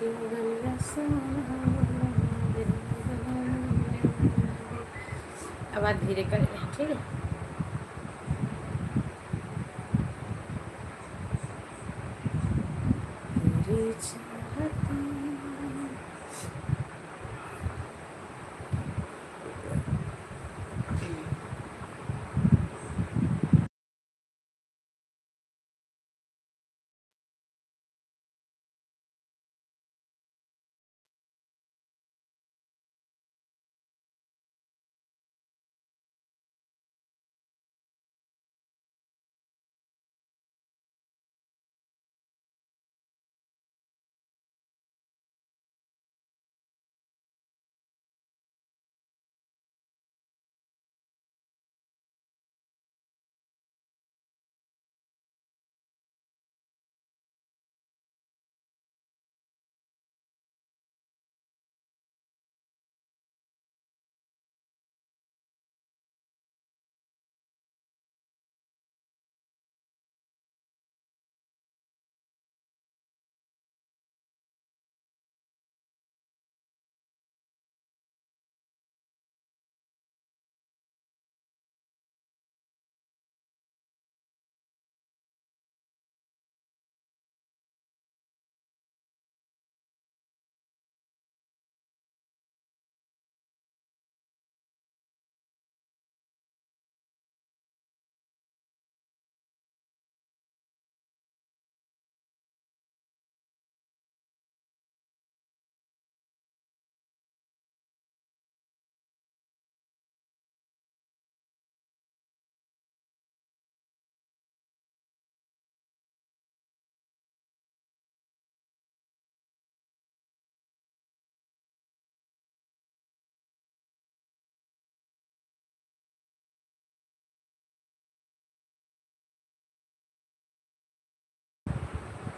की गलियां सुन आवाज़ धीरे करें, ठीक है। तेरी चाहती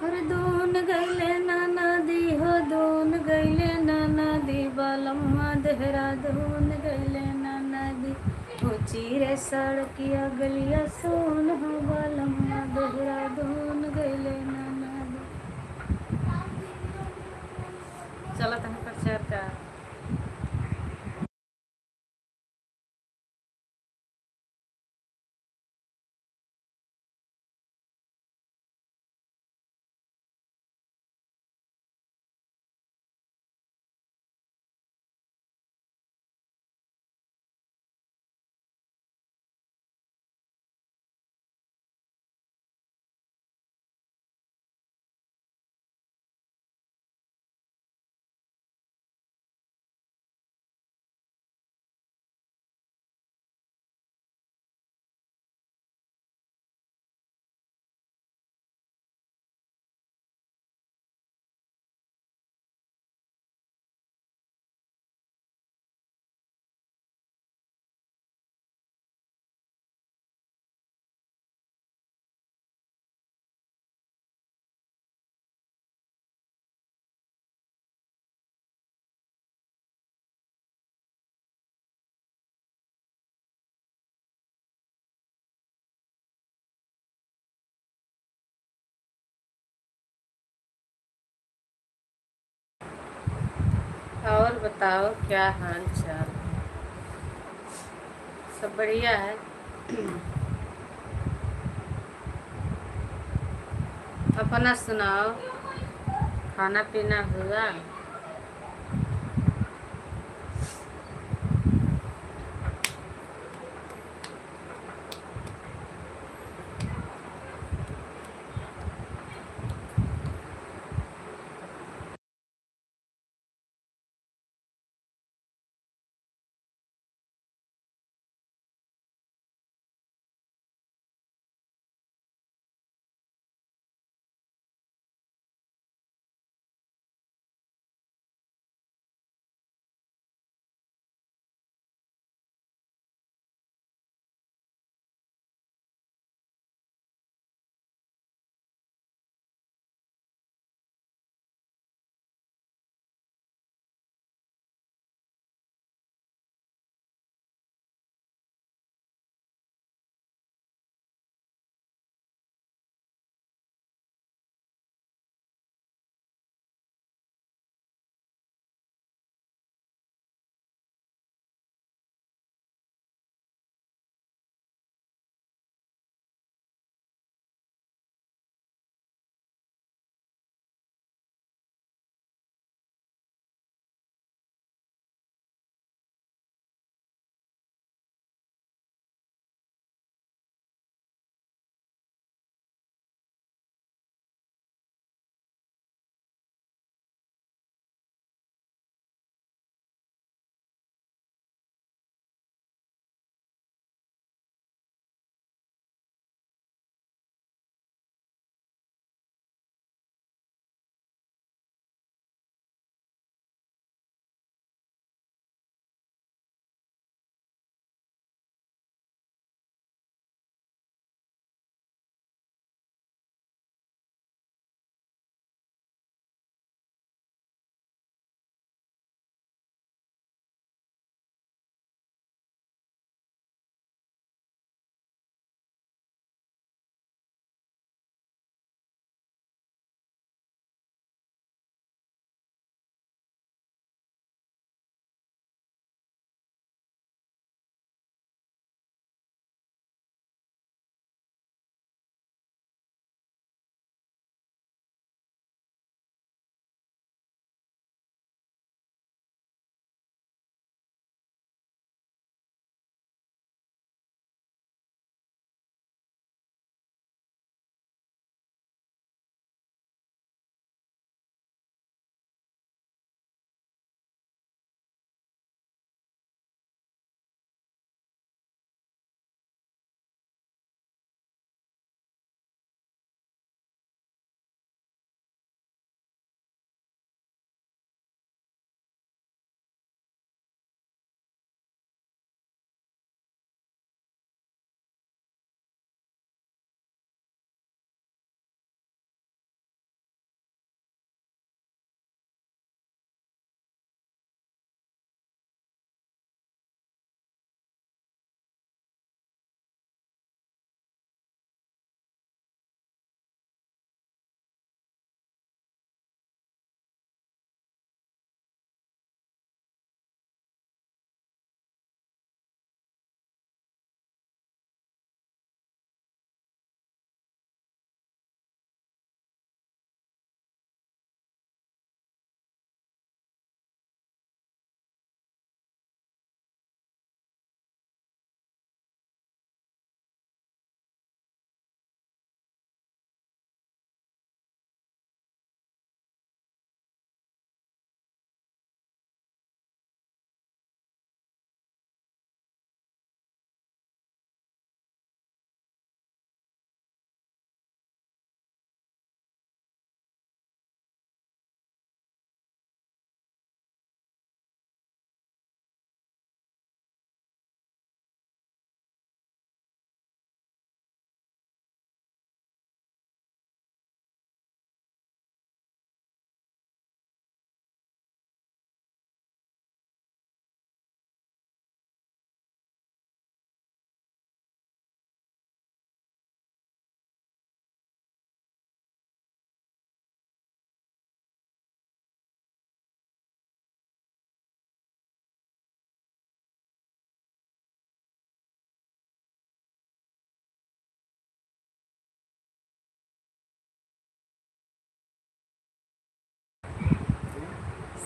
हर दून गैले नाना दी हो दून गैले नाना दी बालम्मा देहरादून गैले नाना दी हो चीरे सड़किया गलिया सोन हो बालम्मा देहरादून गैले नाना दी। चला तहाँ पर चर्चा और बताओ क्या हाल चाल, सब बढ़िया है। अपना सुनाओ, खाना पीना हुआ?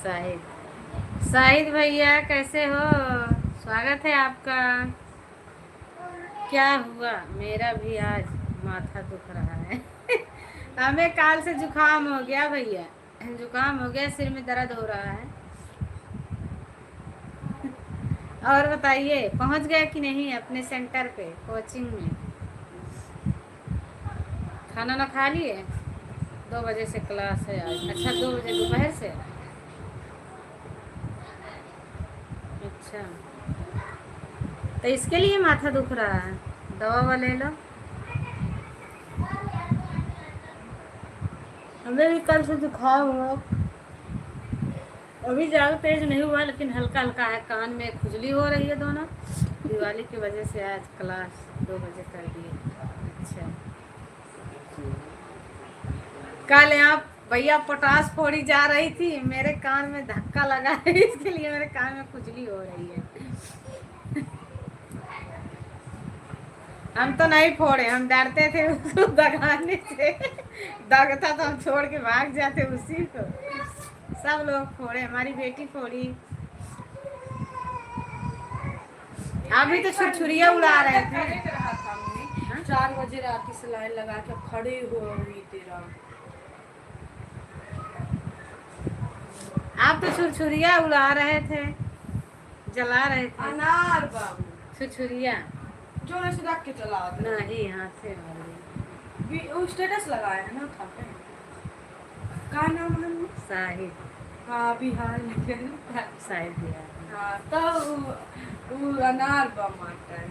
शाहिद शाहिद भैया कैसे हो? स्वागत है आपका। क्या हुआ? मेरा भी आज माथा दुख रहा है। हमें काल से जुकाम हो गया भैया, जुकाम हो गया, सिर में दर्द हो रहा है। और बताइए, पहुंच गए कि नहीं अपने सेंटर पे कोचिंग में? खाना ना खा लिए? 2 बजे से क्लास है आज। अच्छा, 2 बजे दोपहर से। अच्छा, तो इसके लिए माथा दुख रहा है, दवा ववा ले लो। हमें भी कल से जुकाम हुआ, अभी ज़्यादा तेज नहीं हुआ लेकिन हल्का हल्का है। कान में खुजली हो रही है दोनों। दिवाली की वजह से आज क्लास 2 बजे कर दिए। अच्छा, कल यहाँ भैया पोटास फोड़ी जा रही थी, मेरे कान में धक्का लगा है, इसके लिए मेरे कान में खुजली हो रही है। हम तो नहीं फोड़े, हम डरते थे उसको दगाने से। दगता तो हम छोड़ के भाग जाते उसी को। सब लोग फोड़े, हमारी बेटी फोड़ी। आप भी तो छुरछुरिया उड़ा रहे थे। 4 बजे रात की लाइन लगा के खड़े हुई तेरा। आप तो छुरछुरिया उड़ा रहे थे, जला रहे थे। अनार बाबू छुरछुरिया जो ऐसे रख के चला नहीं, हाथ से वाली। वो स्टेटस लगाया है ना था पे। का नाम है? साहिद। हाँ, बिहार में शायद बिहार। हाँ, तो वो अनार बम आता है।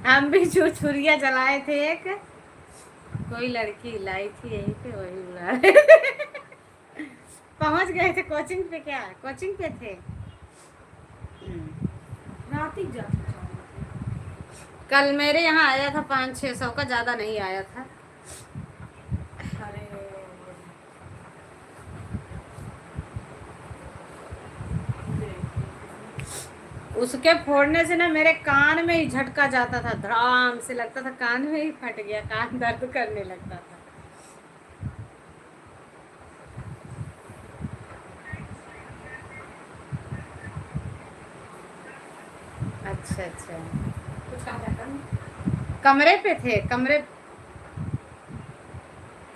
हम भी छुरछुरिया जलाए थे, एक कोई लड़की लाई थी यहीं पे, वही उड़ा रहे थे। पहुंच गए थे कोचिंग पे? क्या कोचिंग पे थे? रात ही जाते कल मेरे यहाँ आया था 500-600 का, ज़्यादा नहीं आया था। अरे उसके फोड़ने से ना मेरे कान में ही झटका जाता था, धड़ाम से लगता था कान में ही फट गया, कान दर्द करने लगता था। अच्छा अच्छा, कमरे पे थे,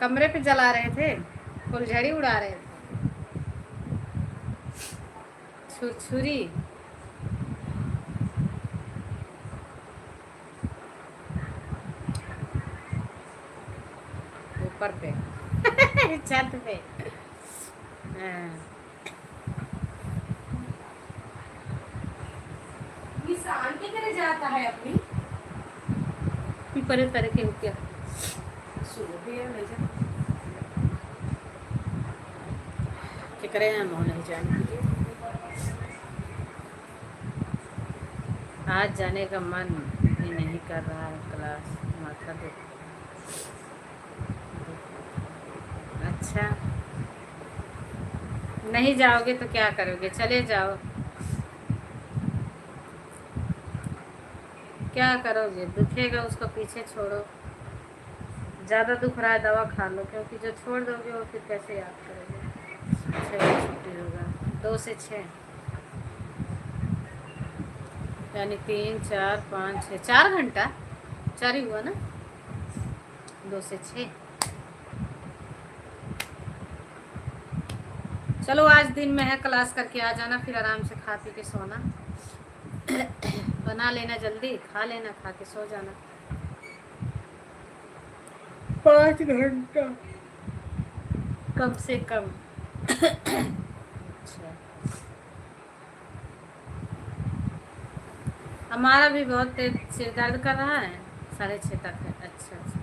कमरे पे जला रहे थे, फुलझड़ी उड़ा रहे थे। छुरछुरी ऊपर पे छत पे। हाँ। निशान के करे जाता है अपनी परे परे के क्या सो भी है ले जा क्या करे हम नहीं जाने। आज जाने का मन भी नहीं कर रहा है, क्लास माथा दुख। अच्छा, नहीं जाओगे तो क्या करोगे? चले जाओ, क्या करोगे? दुखेगा उसको पीछे छोड़ो। ज़्यादा दुख रहा है दवा खा लो, क्योंकि जो छोड़ दोगे वो फिर कैसे याद करोगे। 6 बजे छुट्टी होगा, 2 से 6 यानी 3 4 5 6, 4 घंटा। 4 ही हुआ ना, 2 से 6। चलो आज दिन में है, क्लास करके आ जाना, फिर आराम से खा पी के सोना। बना लेना जल्दी, खा लेना, खा के सो जाना। 5 घंटा कम से कम। अच्छा, हमारा भी बहुत तेज सिर दर्द कर रहा है, 6:30 तक है। अच्छा अच्छा,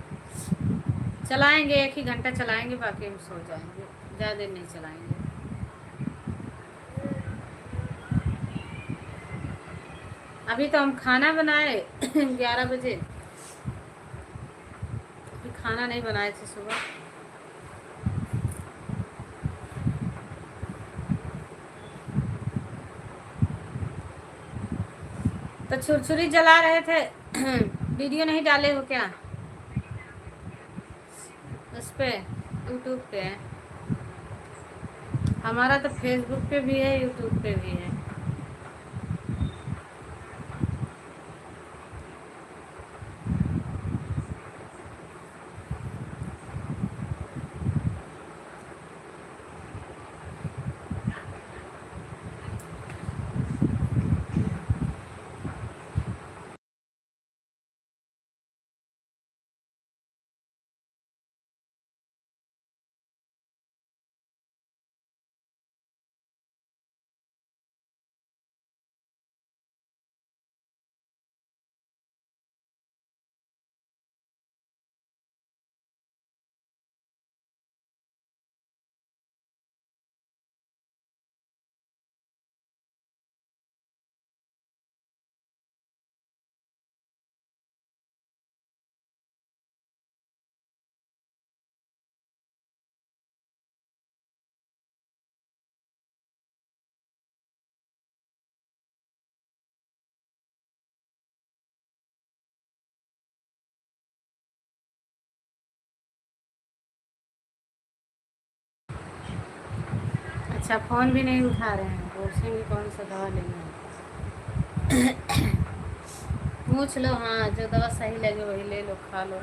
चलाएंगे 1 ही घंटा चलाएंगे, बाकी हम सो जाएंगे, ज़्यादा देर नहीं चलाएंगे। अभी तो हम खाना बनाए 11 बजे, अभी खाना नहीं बनाए थे सुबह। तो छुरछुरी जला रहे थे। वीडियो नहीं डाले हो क्या उस पे, यूट्यूब पे? हमारा तो फेसबुक पे भी है, यूट्यूब पे भी है। अच्छा, फ़ोन भी नहीं उठा रहे हैं, पूछेंगे कौन सा दवा लेना है। पूछ लो, हाँ जो दवा सही लगे वही ले लो, खा लो।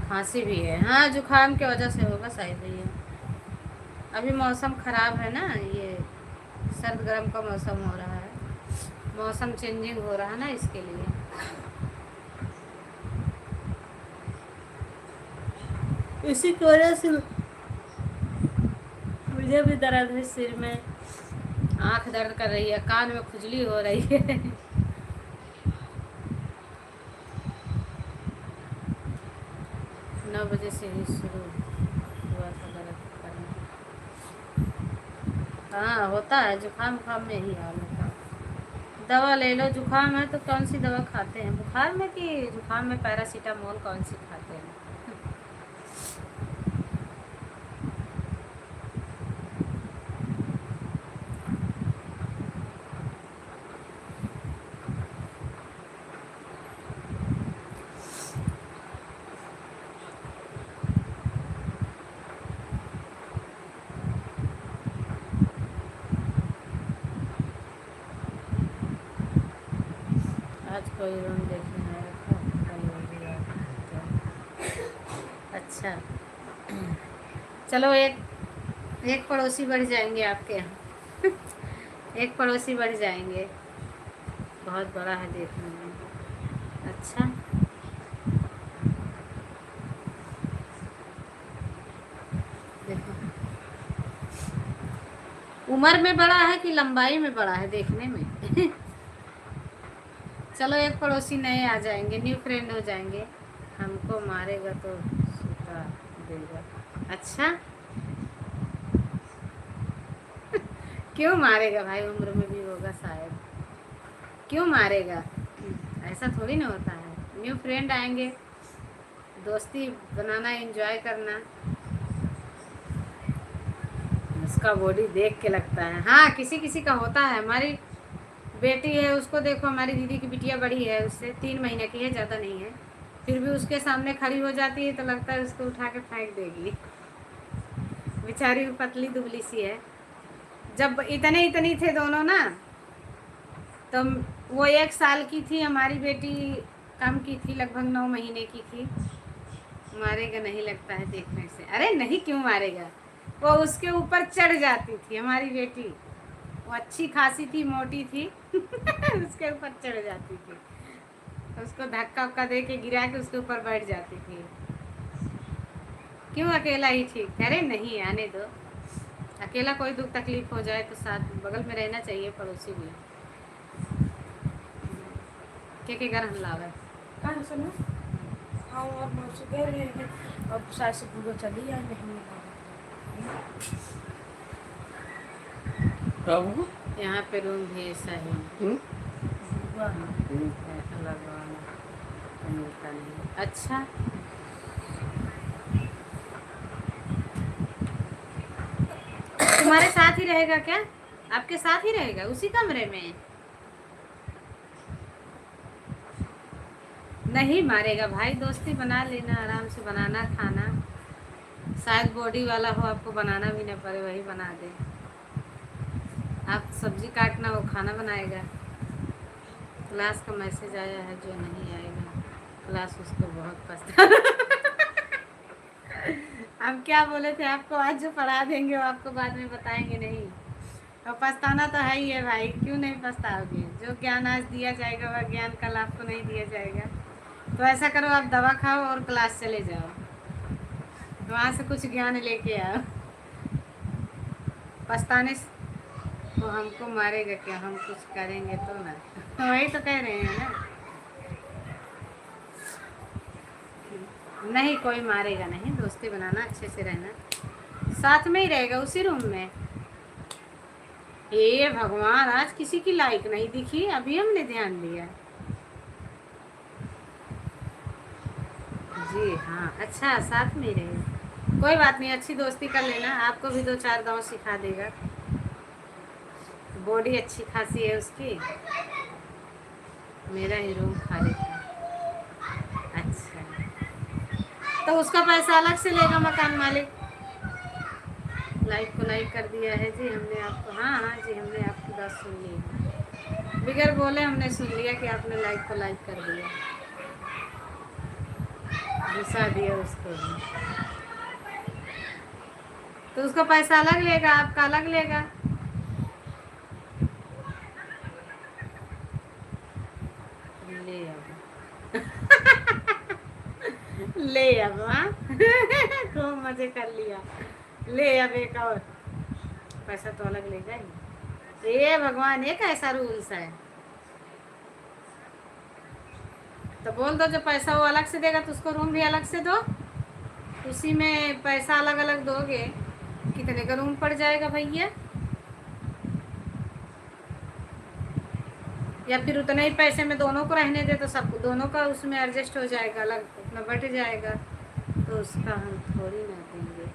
खांसी भी है, हाँ जुकाम की वजह से होगा शायद ये। अभी मौसम ख़राब है ना, ये सर्द गर्म का मौसम हो रहा है, मौसम चेंजिंग हो रहा है ना, इसके लिए। इसी की वजह से मुझे भी दर्द है सिर में, आँख दर्द कर रही है, कान में खुजली हो रही है। 9 बजे से ही शुरू हुआ था दर्द करना। हाँ होता है, जुकाम उखाम में यही हाल होता है। दवा ले लो, जुकाम है तो कौन सी दवा खाते हैं, बुखार में कि जुकाम में पैरासीटामोल कौन सी खाते हैं। आज कोई रूम देखने आया था, कल वो भी आया था। अच्छा, चलो एक पड़ोसी बढ़ जाएंगे आपके यहाँ। एक पड़ोसी बढ़ जाएंगे, बहुत बड़ा है देखने में। अच्छा, देखो उम्र में बड़ा है कि लंबाई में बड़ा है देखने में। चलो एक पड़ोसी नए आ जाएंगे, न्यू फ्रेंड हो जाएंगे। हमको मारेगा तो सुता देगा। अच्छा, क्यों मारेगा भाई, उम्र में भी होगा शायद, क्यों मारेगा। ऐसा थोड़ी ना होता है, न्यू फ्रेंड आएंगे, दोस्ती बनाना, एंजॉय करना। उसका बॉडी देख के लगता है, हाँ किसी किसी का होता है। हमारी बेटी है, उसको देखो, हमारी दीदी की बिटिया बड़ी है, उससे 3 महीने की है, ज़्यादा नहीं है, फिर भी उसके सामने खड़ी हो जाती है तो लगता है उसको उठा के फेंक देगी। बेचारी पतली दुबली सी है। जब इतने इतनी थे दोनों ना, तो वो 1 साल की थी, हमारी बेटी कम की थी, लगभग 9 महीने की थी। मारेगा नहीं लगता है देखने से। अरे नहीं, क्यों मारेगा, वो उसके ऊपर चढ़ जाती थी हमारी बेटी। वो अच्छी खासी थी, मोटी थी। उसके ऊपर चढ़ जाती थी, उसको धक्का उक्का दे के गिरा के उसके ऊपर बैठ जाती थी। क्यों अकेला ही ठीक, अरे नहीं आने दो। अकेला कोई दुख तकलीफ हो जाए तो साथ बगल में रहना चाहिए, पड़ोसी भी के घर हम लावे। कहाँ सुनो, हाँ और मौसी कह रहे हैं अब शायद से पूरा चली या नहीं। यहाँ पे रूम भी ऐसा ही अलग वाला मिलता नहीं। अच्छा, तुम्हारे साथ ही रहेगा क्या, आपके साथ ही रहेगा उसी कमरे में। नहीं मारेगा भाई, दोस्ती बना लेना, आराम से बनाना खाना, शायद बॉडी वाला हो, आपको बनाना भी ना पड़े, वही बना दे। आप सब्जी काटना, वो खाना बनाएगा। क्लास का मैसेज आया है, जो नहीं आएगा क्लास उसको बहुत पसंद। हम क्या बोले थे आपको, आज जो पढ़ा देंगे वो आपको बाद में बताएंगे नहीं। और पछताना तो है ही है भाई, क्यों नहीं पछताओगे? जो ज्ञान आज दिया जाएगा वह ज्ञान कल आपको नहीं दिया जाएगा। तो ऐसा करो, आप दवा खाओ और क्लास चले जाओ, वहाँ से कुछ ज्ञान लेके आओ। पछताने वो हमको मारेगा क्या? हम कुछ करेंगे तो ना। वही तो कह रहे हैं ना। नहीं, कोई मारेगा नहीं, दोस्ती बनाना, अच्छे से रहना, साथ में ही रहेगा उसी रूम में। हे भगवान, आज किसी की लाइक नहीं दिखी, अभी हमने ध्यान दिया। जी हाँ, अच्छा, साथ में ही रहेगा, कोई बात नहीं, अच्छी दोस्ती कर लेना, आपको भी 2-4 गाँव सिखा देगा। बॉडी अच्छी खासी है उसकी। मेरा ही रूम खाली था। अच्छा, तो उसका पैसा अलग से लेगा मकान मालिक। लाइक को लाइक कर दिया है जी हमने आपको। हाँ हाँ जी, हमने आपकी बात सुन ली, बिगर बोले हमने सुन लिया कि आपने लाइक को लाइक कर दिया, घुसा दिया उसको। तो उसका पैसा अलग लेगा, आपका अलग लेगा। ले अब ले अब, हाँ खूब मजे कर लिया। ले अब एक और पैसा तो अलग लेगा ही। ये भगवान, ये कैसा रूल्स है? तो बोल दो जो पैसा वो अलग से देगा तो उसको रूम भी अलग से दो, उसी में पैसा अलग अलग दोगे, कितने का रूम पड़ जाएगा भैया? या फिर उतने ही पैसे में दोनों को रहने दे, तो सब दोनों का उसमें एडजस्ट हो जाएगा, अलग अपना बट जाएगा, तो उसका हम थोड़ी ना देंगे।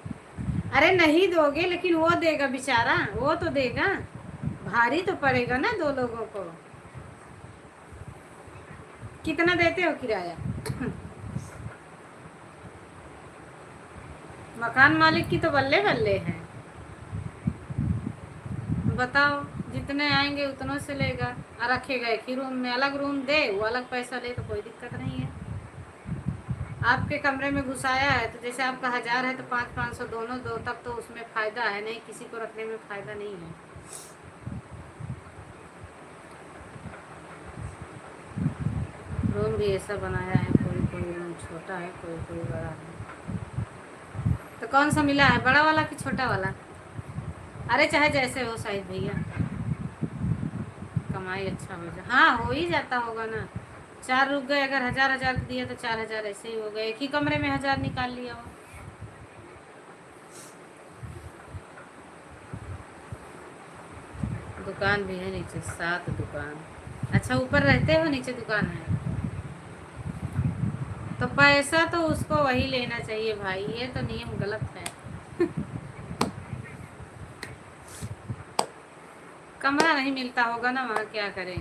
अरे नहीं दोगे, लेकिन वो देगा बेचारा, वो तो देगा, भारी तो पड़ेगा ना 2 लोगों को। कितना देते हो किराया? मकान मालिक की तो बल्ले बल्ले है। बताओ, जितने आएंगे उतनों से लेगा, और रखेगा एक ही रूम में, अलग रूम दे, वो अलग पैसा ले, तो कोई दिक्कत नहीं है। आपके कमरे में घुसाया है तो जैसे आपका 1000 है तो 500-500 दोनों दो, तब तो उसमें फ़ायदा है, नहीं किसी को रखने में फ़ायदा नहीं है। रूम भी ऐसा बनाया है, कोई कोई रूम छोटा है, कोई कोई बड़ा है। तो कौन सा मिला है, बड़ा वाला कि छोटा वाला? अरे चाहे जैसे हो शायद भैया, कमाई अच्छा हो जाए। हाँ, हो ही जाता होगा ना। 4 रुक गए, अगर 1000 दिया तो 4000 ऐसे ही हो गए, एक ही कमरे में 1000 निकाल लिया हो। दुकान भी है नीचे, 7 दुकान। अच्छा, ऊपर रहते हो, नीचे दुकान है, तो पैसा तो उसको वही लेना चाहिए भाई, ये तो नियम गलत है। कमरा नहीं मिलता होगा ना वहाँ, क्या करें।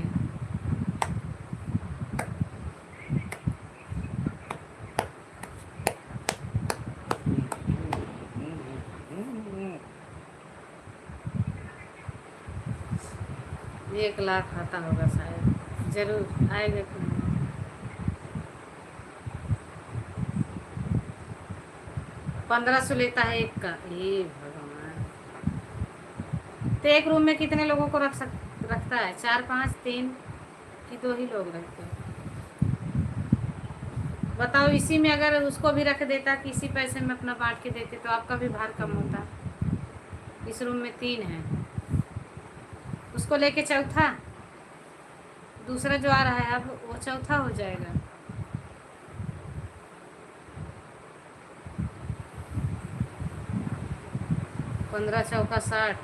एक लाख आता होगा शायद, जरूर आएगा कि नहीं। 1500 लेता है एक का, हे भगवान। तो एक रूम में कितने लोगों को रखता है? 4-5, 3 कि 2 ही लोग रहते हैं? बताओ, इसी में अगर उसको भी रख देता कि इसी पैसे में अपना बांट के देते, तो आपका भी भार कम होता। इस रूम में 3 है, उसको लेके चौथा, दूसरा जो आ रहा है अब वो चौथा हो जाएगा। 15 चौका 60,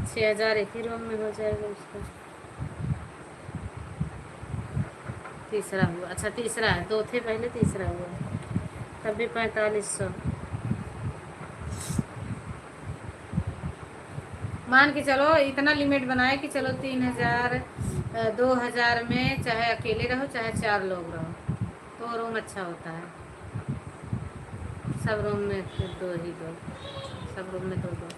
6000 एक ही रूम में हो जाएगा उसका। तीसरा हुआ, अच्छा तीसरा है, 2 थे पहले, तीसरा हुआ, तब भी 4500। मान के चलो इतना लिमिट बनाए कि चलो 3000, 2000 में चाहे अकेले रहो चाहे 4 लोग रहो, तो रूम अच्छा होता है। सब रूम में फिर दो ही दो, सब रूम में दो दो।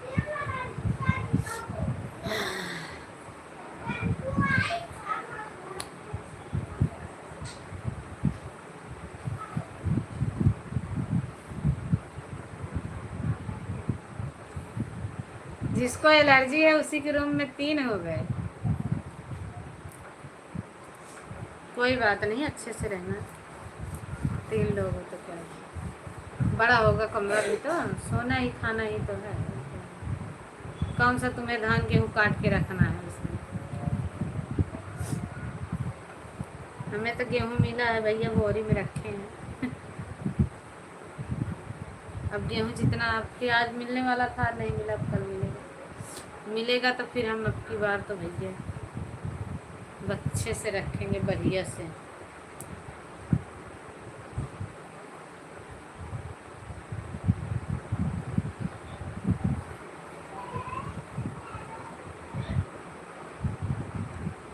जिसको एलर्जी है उसी के रूम में 3 हो गए। कोई बात नहीं, अच्छे से रहना। 3 लोग हो तो क्या, बड़ा होगा कमरा भी तो, सोना ही खाना ही तो है। कौन सा तुम्हें धान गेहूँ काट के रखना है उसमें? हमें तो गेहूँ मिला है भैया, बोरी में रखे हैं। अब गेहूँ जितना आपके आज मिलने वाला था नहीं मिला, अब कल मिलेगा। मिलेगा तो फिर हम अब की बार तो भैया अच्छे से रखेंगे, बढ़िया से।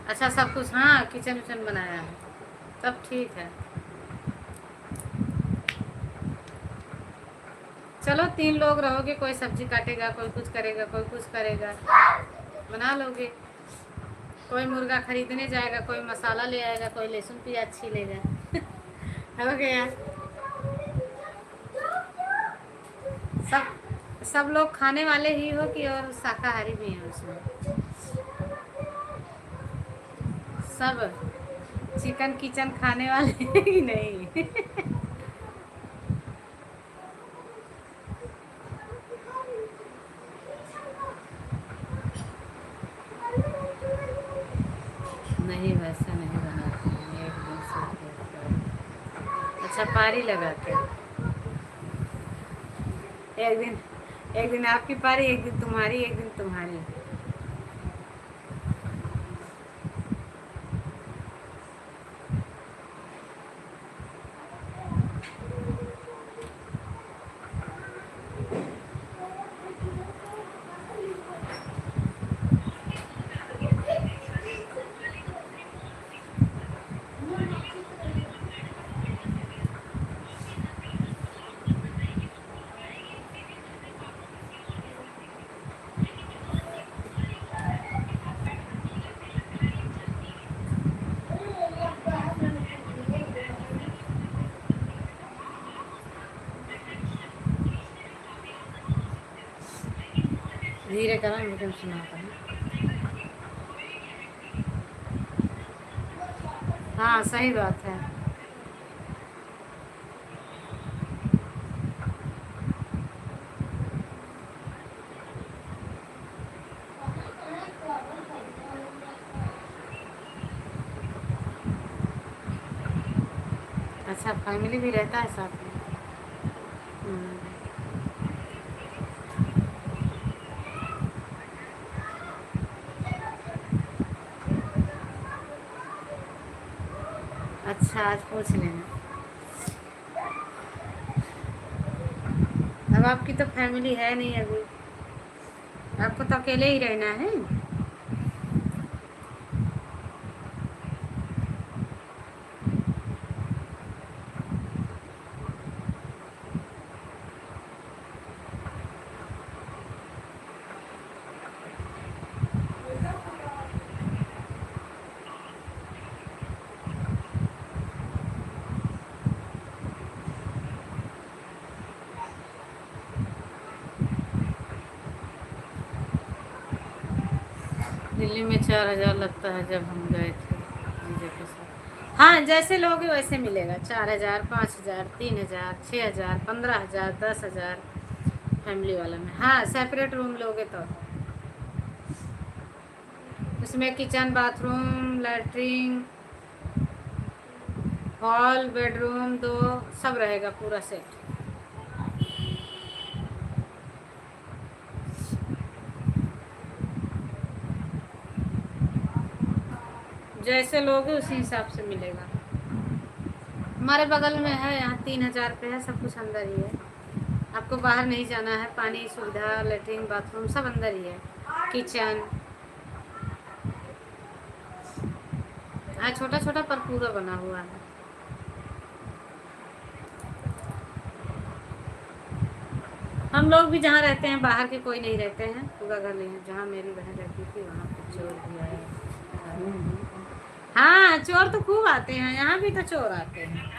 अच्छा सब कुछ, हाँ किचन विचन बनाया है, तब ठीक है। चलो 3 लोग रहोगे, कोई सब्जी काटेगा, कोई कुछ करेगा, कोई कुछ करेगा, बना लोगे। कोई मुर्गा खरीदने जाएगा, कोई मसाला ले आएगा, कोई लहसुन प्याज छीलेगा। हो गया। सब लोग खाने वाले ही हो कि और शाकाहारी भी हैं उसमें? सब चिकन किचन खाने वाले ही नहीं? नहीं वैसा नहीं बनाते हैं, एक दिन से। अच्छा पारी लगा के, एक दिन आपकी पारी, एक दिन तुम्हारी, एक दिन तुम्हारी। धीरे करा, मुझे सुनाता है। हाँ सही बात है। अच्छा फैमिली भी रहता है साथ में। हम्म। अच्छा आज पूछ लेना। अब आपकी तो फैमिली है नहीं अभी, आपको तो अकेले ही रहना है। दिल्ली में 4,000 लगता है, जब हम गए थे जीजा के साथ। हाँ जैसे लोगे वैसे मिलेगा, 4,000, 5,000, 3,000, 6,000, 15,000, 10,000 फैमिली वाला में। हाँ सेपरेट रूम लोगे तो उसमें kitchen, bathroom, latrine, hall, bedroom 2 सब रहेगा, पूरा सेट। जैसे लोगे उसी हिसाब से मिलेगा। हमारे बगल में है, यहाँ 3,000 पे है, सब कुछ अंदर ही है। आपको बाहर नहीं जाना है, पानी सुविधा, लेटरिन बाथरूम सब अंदर ही है, किचन। हाँ छोटा छोटा पर पूरा बना हुआ है। हम लोग भी जहाँ रहते हैं बाहर के कोई नहीं रहते हैं, पूरा घर नहीं है। जहाँ मेरी बहन रहती थी वहाँ पे चोर भी आए। हाँ चोर तो खूब आते हैं, यहाँ भी तो चोर आते हैं।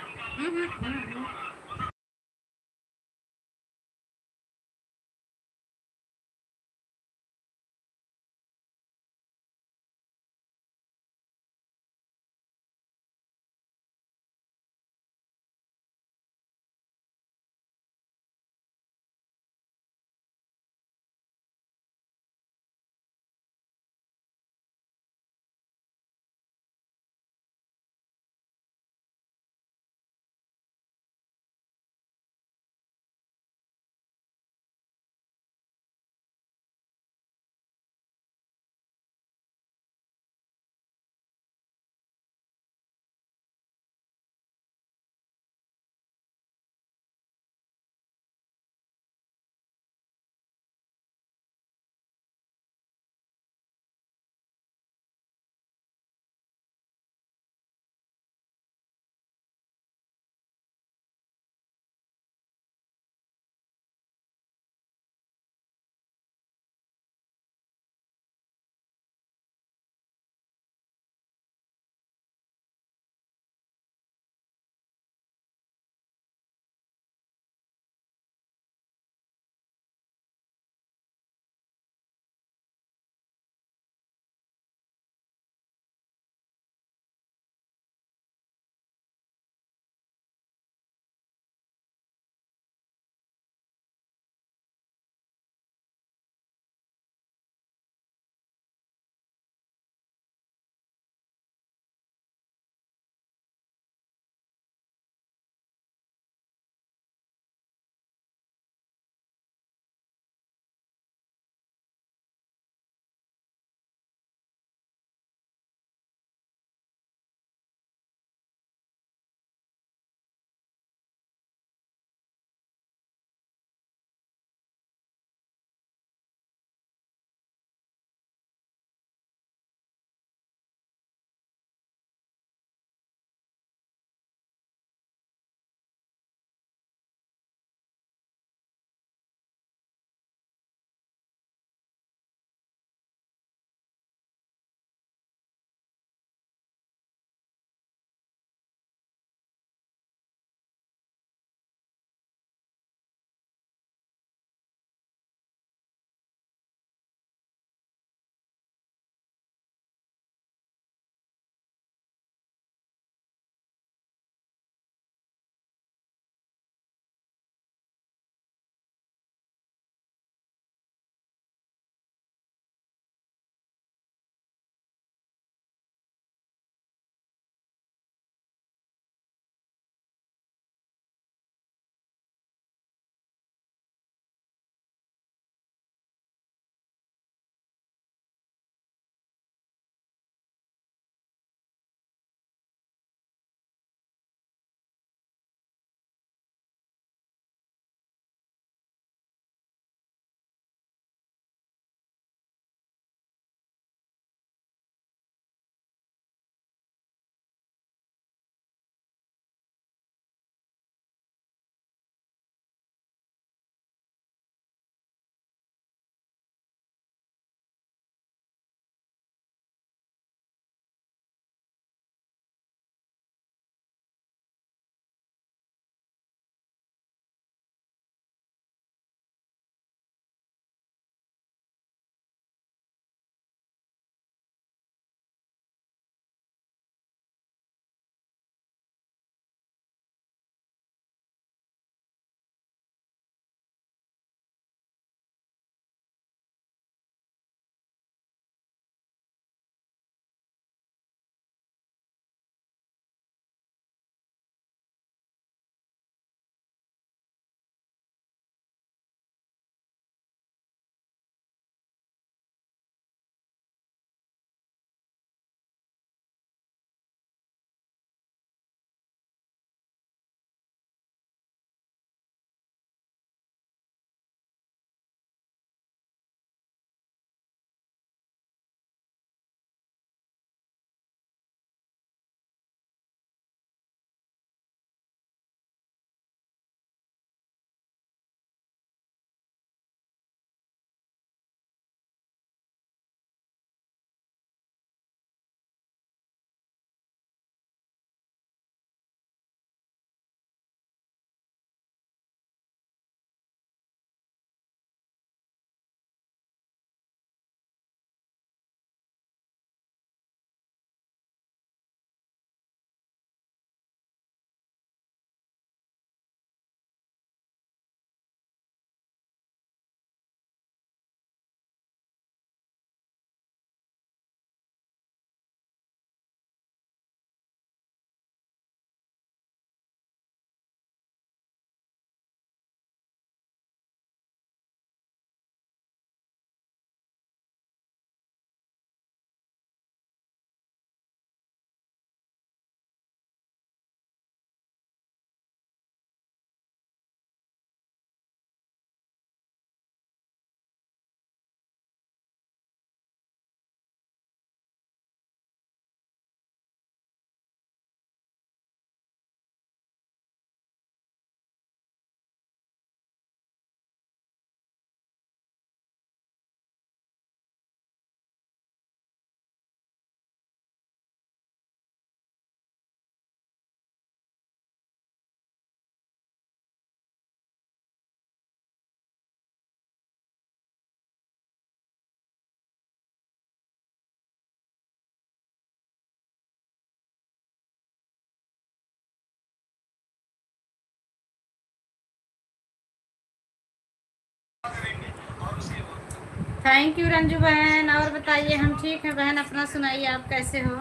थैंक यू रंजू बहन। और बताइए, हम ठीक हैं बहन, अपना सुनाइए, आप कैसे हो?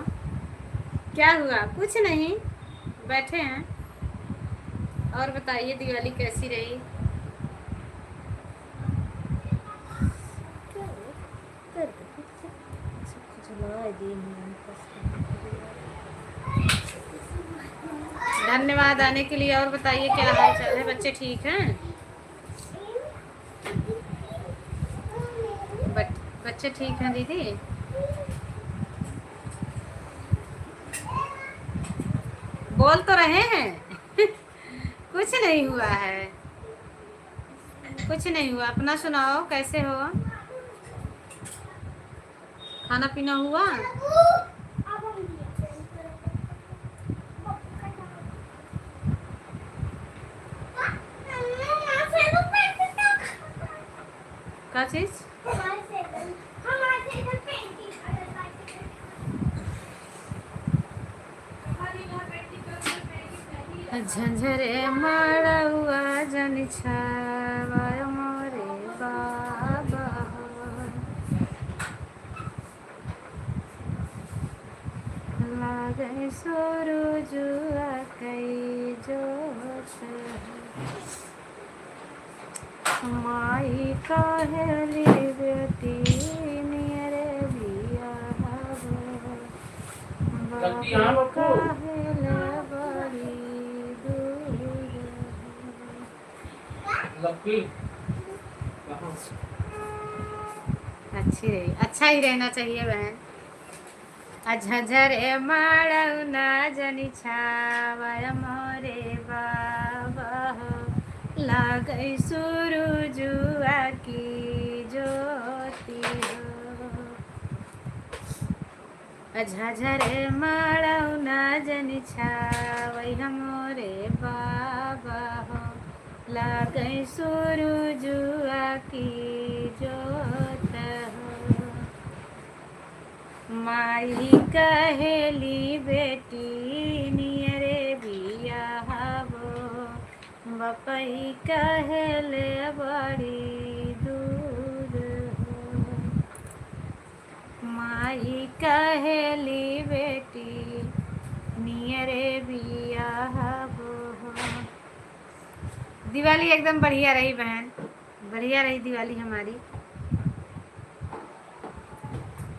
क्या हुआ? कुछ नहीं, बैठे हैं। और बताइए, दिवाली कैसी रही? धन्यवाद आने के लिए। और बताइए, क्या हाल चाल है? बच्चे ठीक हैं? बच्चे ठीक हैं दीदी? बोल तो रहे हैं। कुछ नहीं हुआ है, कुछ नहीं हुआ। अपना सुनाओ, कैसे हो? खाना पीना हुआ? क्या चीज? झंझरे मारवा जन छावा मोरे बाबा, लागे सूरज कई जोत, माई कहली बेटी मेरे बिया कहले बड़ी दूर। अच्छी रही, अच्छा ही रहना चाहिए बहन। झझरे मारौना जनी छावय मोरे बाबा, लागै सूरजुआ की ज्योति हो। झझरे मारौना जनी छावय मोरे बाबा हो, लागै सूरजुआ की ज्योत हो। माई कहेली बेटी नियरे बिया हबो, बपई कहले बड़ी दूर हो। माई कहेली बेटी नियरे बिया हबो। दिवाली एकदम बढ़िया रही बहन, बढ़िया रही दिवाली हमारी,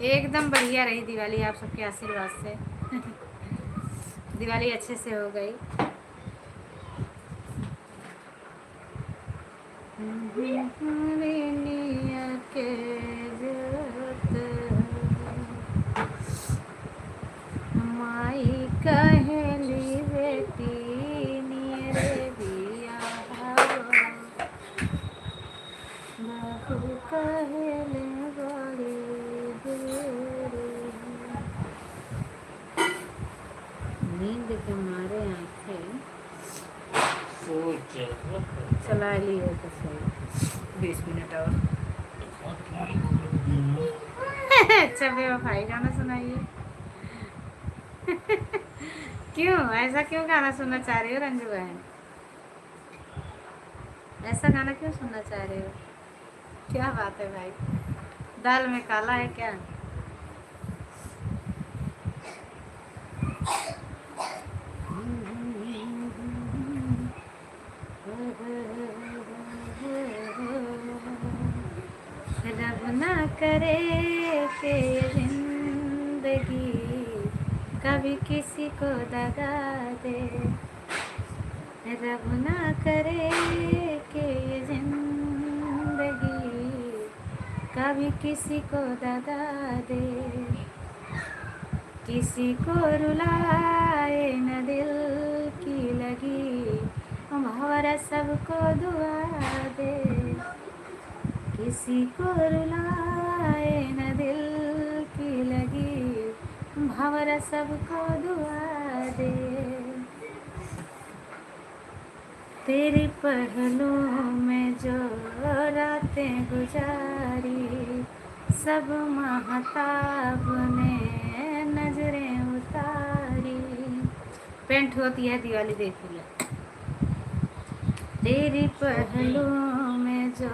एकदम बढ़िया रही दिवाली आप सबके आशीर्वाद से। दिवाली अच्छे से हो गई। के माई कहली बेटी नियरे बिया बाबू कहले बड़ी दूर। नींद के मारे आंखें चला ली है तो सही। 20 मिनट और। अच्छा बेवफाई गाना सुनाइए। क्यों ऐसा, क्यों गाना सुनना चाह रही हो रंजू बहन? ऐसा गाना क्यों सुनना चाह रहे हो? क्या बात है भाई, दाल में काला है क्या? रब ना करे कि जिंदगी कभी किसी को दगा दे, रब ना करे कि जिंदगी कभी किसी को दगा दे। किसी को रुलाए न दिल की लगी, हमारा सबको दुआ दे। किसी को रुलाए न दिल की लगी, भंवरा सबको दुआ दे। तेरे पहलुओं में जो रातें गुजारी, सब महताब ने नजरें उतारी। पेंट होती है दिवाली, देख लो। तेरी पहलुओं में जो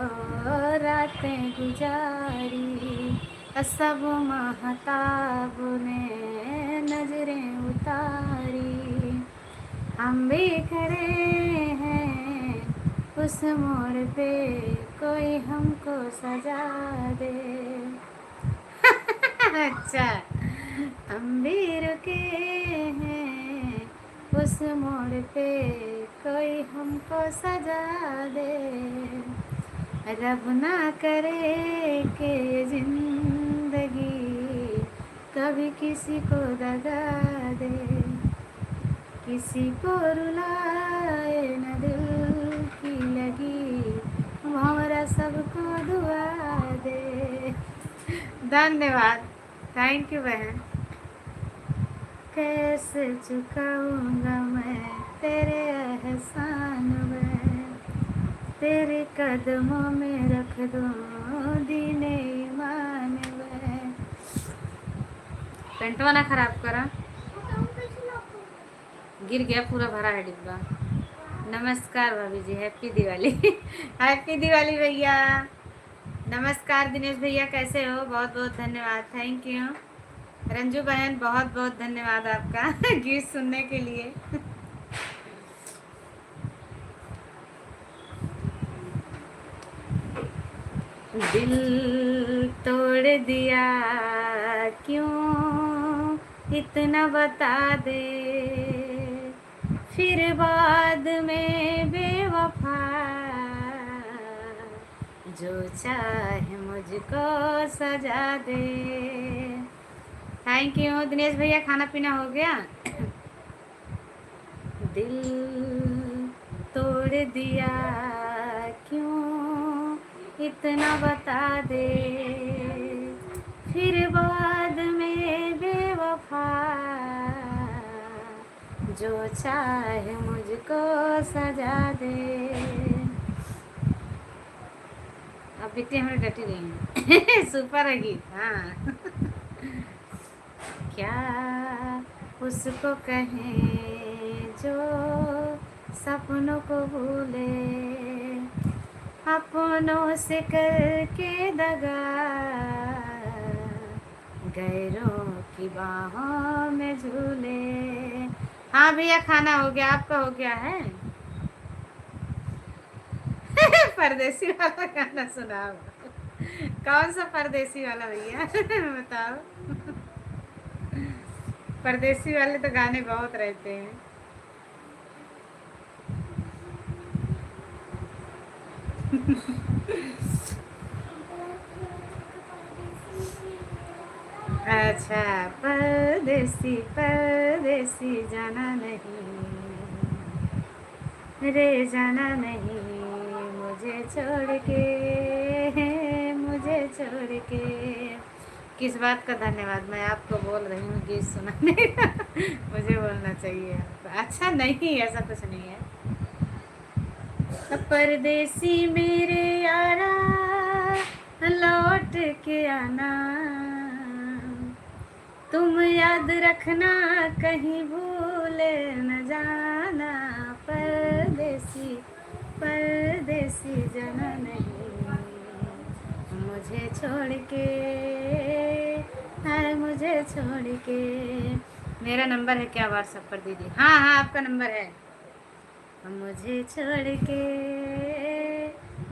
रातें गुजारी, सब महताब ने नजरें उतारी। हम भी खड़े हैं उस मोड़ पे, कोई हमको सजा दे। अच्छा, हम भी रुके हैं उस मोड़ पे, कोई हमको सजा दे। रब ना करे कि जिंदगी कभी किसी को दगा दे, किसी को रुलाए न दिल की लगी, हमारा सबको दुआ दे। धन्यवाद, थैंक यू बहन। कैसे चुकाऊंगा मैं तेरे एहसान में, तेरे कदमों में रख दूं दीने ईमान में। पेंटवा ना खराब करा, गिर गया, पूरा भरा है डिब्बा। नमस्कार भाभी जी, हैप्पी दिवाली। हैप्पी दिवाली भैया। नमस्कार दिनेश भैया, कैसे हो? बहुत बहुत धन्यवाद, थैंक यू। रंजू बहन बहुत बहुत धन्यवाद आपका गीत सुनने के लिए। दिल तोड़ दिया क्यों इतना बता दे, फिर बाद में बेवफा जो चाहे मुझको सजा दे। थैंक यू दिनेश भैया, खाना पीना हो गया? दिल तोड़ दिया क्यों इतना बता दे, फिर बाद में बेवफा जो चाहे मुझको सजा दे। अब इतनी हमें डटी रही हैं। सुपर है गीत। हाँ क्या उसको कहें जो सपनों को भूले, अपनों से करके दगा, गैरों की बाहों में झूले। हाँ भैया, खाना हो गया, आपका हो गया है? परदेसी वाला गाना सुनाओ। कौन सा परदेसी वाला भैया? बताओ। परदेसी वाले तो गाने बहुत रहते हैं। अच्छा, परदेसी परदेसी जाना नहीं रे, जाना नहीं मुझे छोड़ के, मुझे छोड़ के। किस बात का धन्यवाद? मैं आपको बोल रही हूँ गीत सुनाने का। मुझे बोलना चाहिए। अच्छा नहीं, ऐसा कुछ नहीं है। परदेसी मेरे यारा लौट के आना, तुम याद रखना कहीं भूल न जाना। परदेसी परदेसी जाना नहीं मुझे छोड़ के, है मुझे छोड़ के। मेरा नंबर है क्या व्हाट्सएप पर दीदी? हाँ हाँ, आपका नंबर है। मुझे छोड़ के,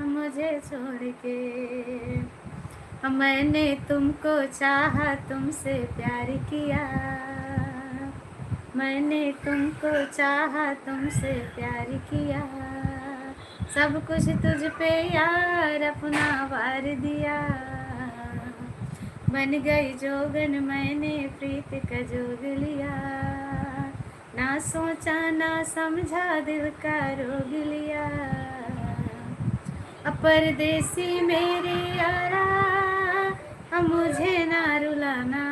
मुझे छोड़ के, मैंने तुमको चाहा, तुमसे प्यार किया, मैंने तुमको चाहा, तुमसे प्यार किया, सब कुछ तुझ पे यार अपना वार दिया। बन गई जोगन मैंने प्रीत का जोग लिया, ना सोचा ना समझा दिल का रोग लिया। परदेसी मेरे यारा मुझे ना रुलाना,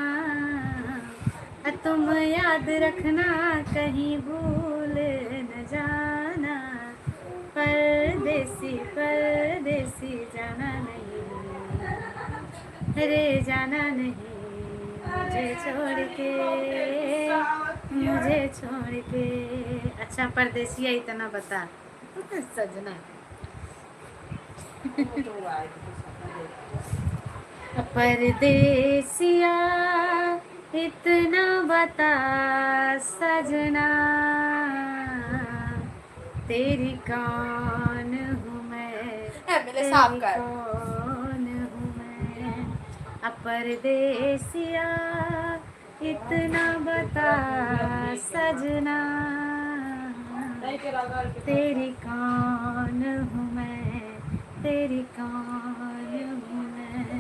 तुम याद रखना कहीं भूल न जाना। परदेसी परदेसी जाना नहीं रे, जाना नहीं मुझे छोड़ के, मुझे छोड़ के। अच्छा परदेसिया इतना बता सजना। परदेसिया इतना बता सजना, तेरी कौन हूँ मैं, तेरी कौन हूँ मैं। परदेसिया इतना बता सजना, तेरी कौन हूँ मैं, तेरी कौन हूँ मैं।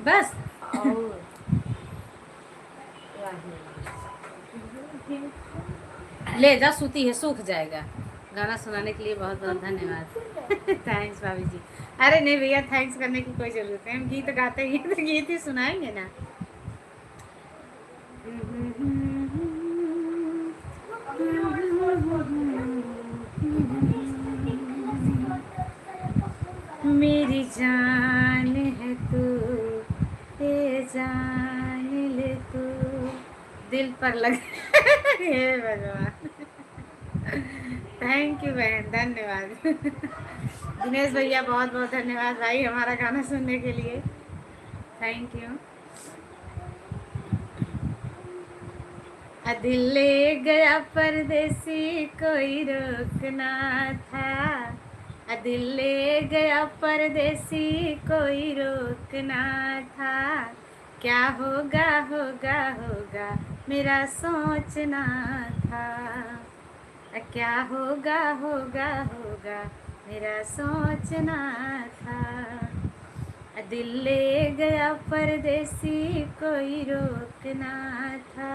बस ले जा, सूती है, सूख जाएगा। गाना सुनाने के लिए बहुत बहुत धन्यवाद। थैंक्स भाभी जी। अरे नहीं भैया, थैंक्स करने की कोई ज़रूरत नहीं, हम गीत गाते ही तो गीत ही सुनाएंगे ना। मेरी जान है तू, ये जान ले तू, दिल पर लग। हे भगवान, थैंक यू बहन, धन्यवाद। दिनेश भैया बहुत बहुत धन्यवाद भाई हमारा गाना सुनने के लिए, थैंक यू। दिल ले गया परदेसी कोई रोकना था, दिल ले गया परदेसी कोई रोकना था। क्या होगा होगा होगा मेरा सोचना था, क्या होगा होगा होगा मेरा सोचना था। दिल ले गया परदेसी कोई रोकना था,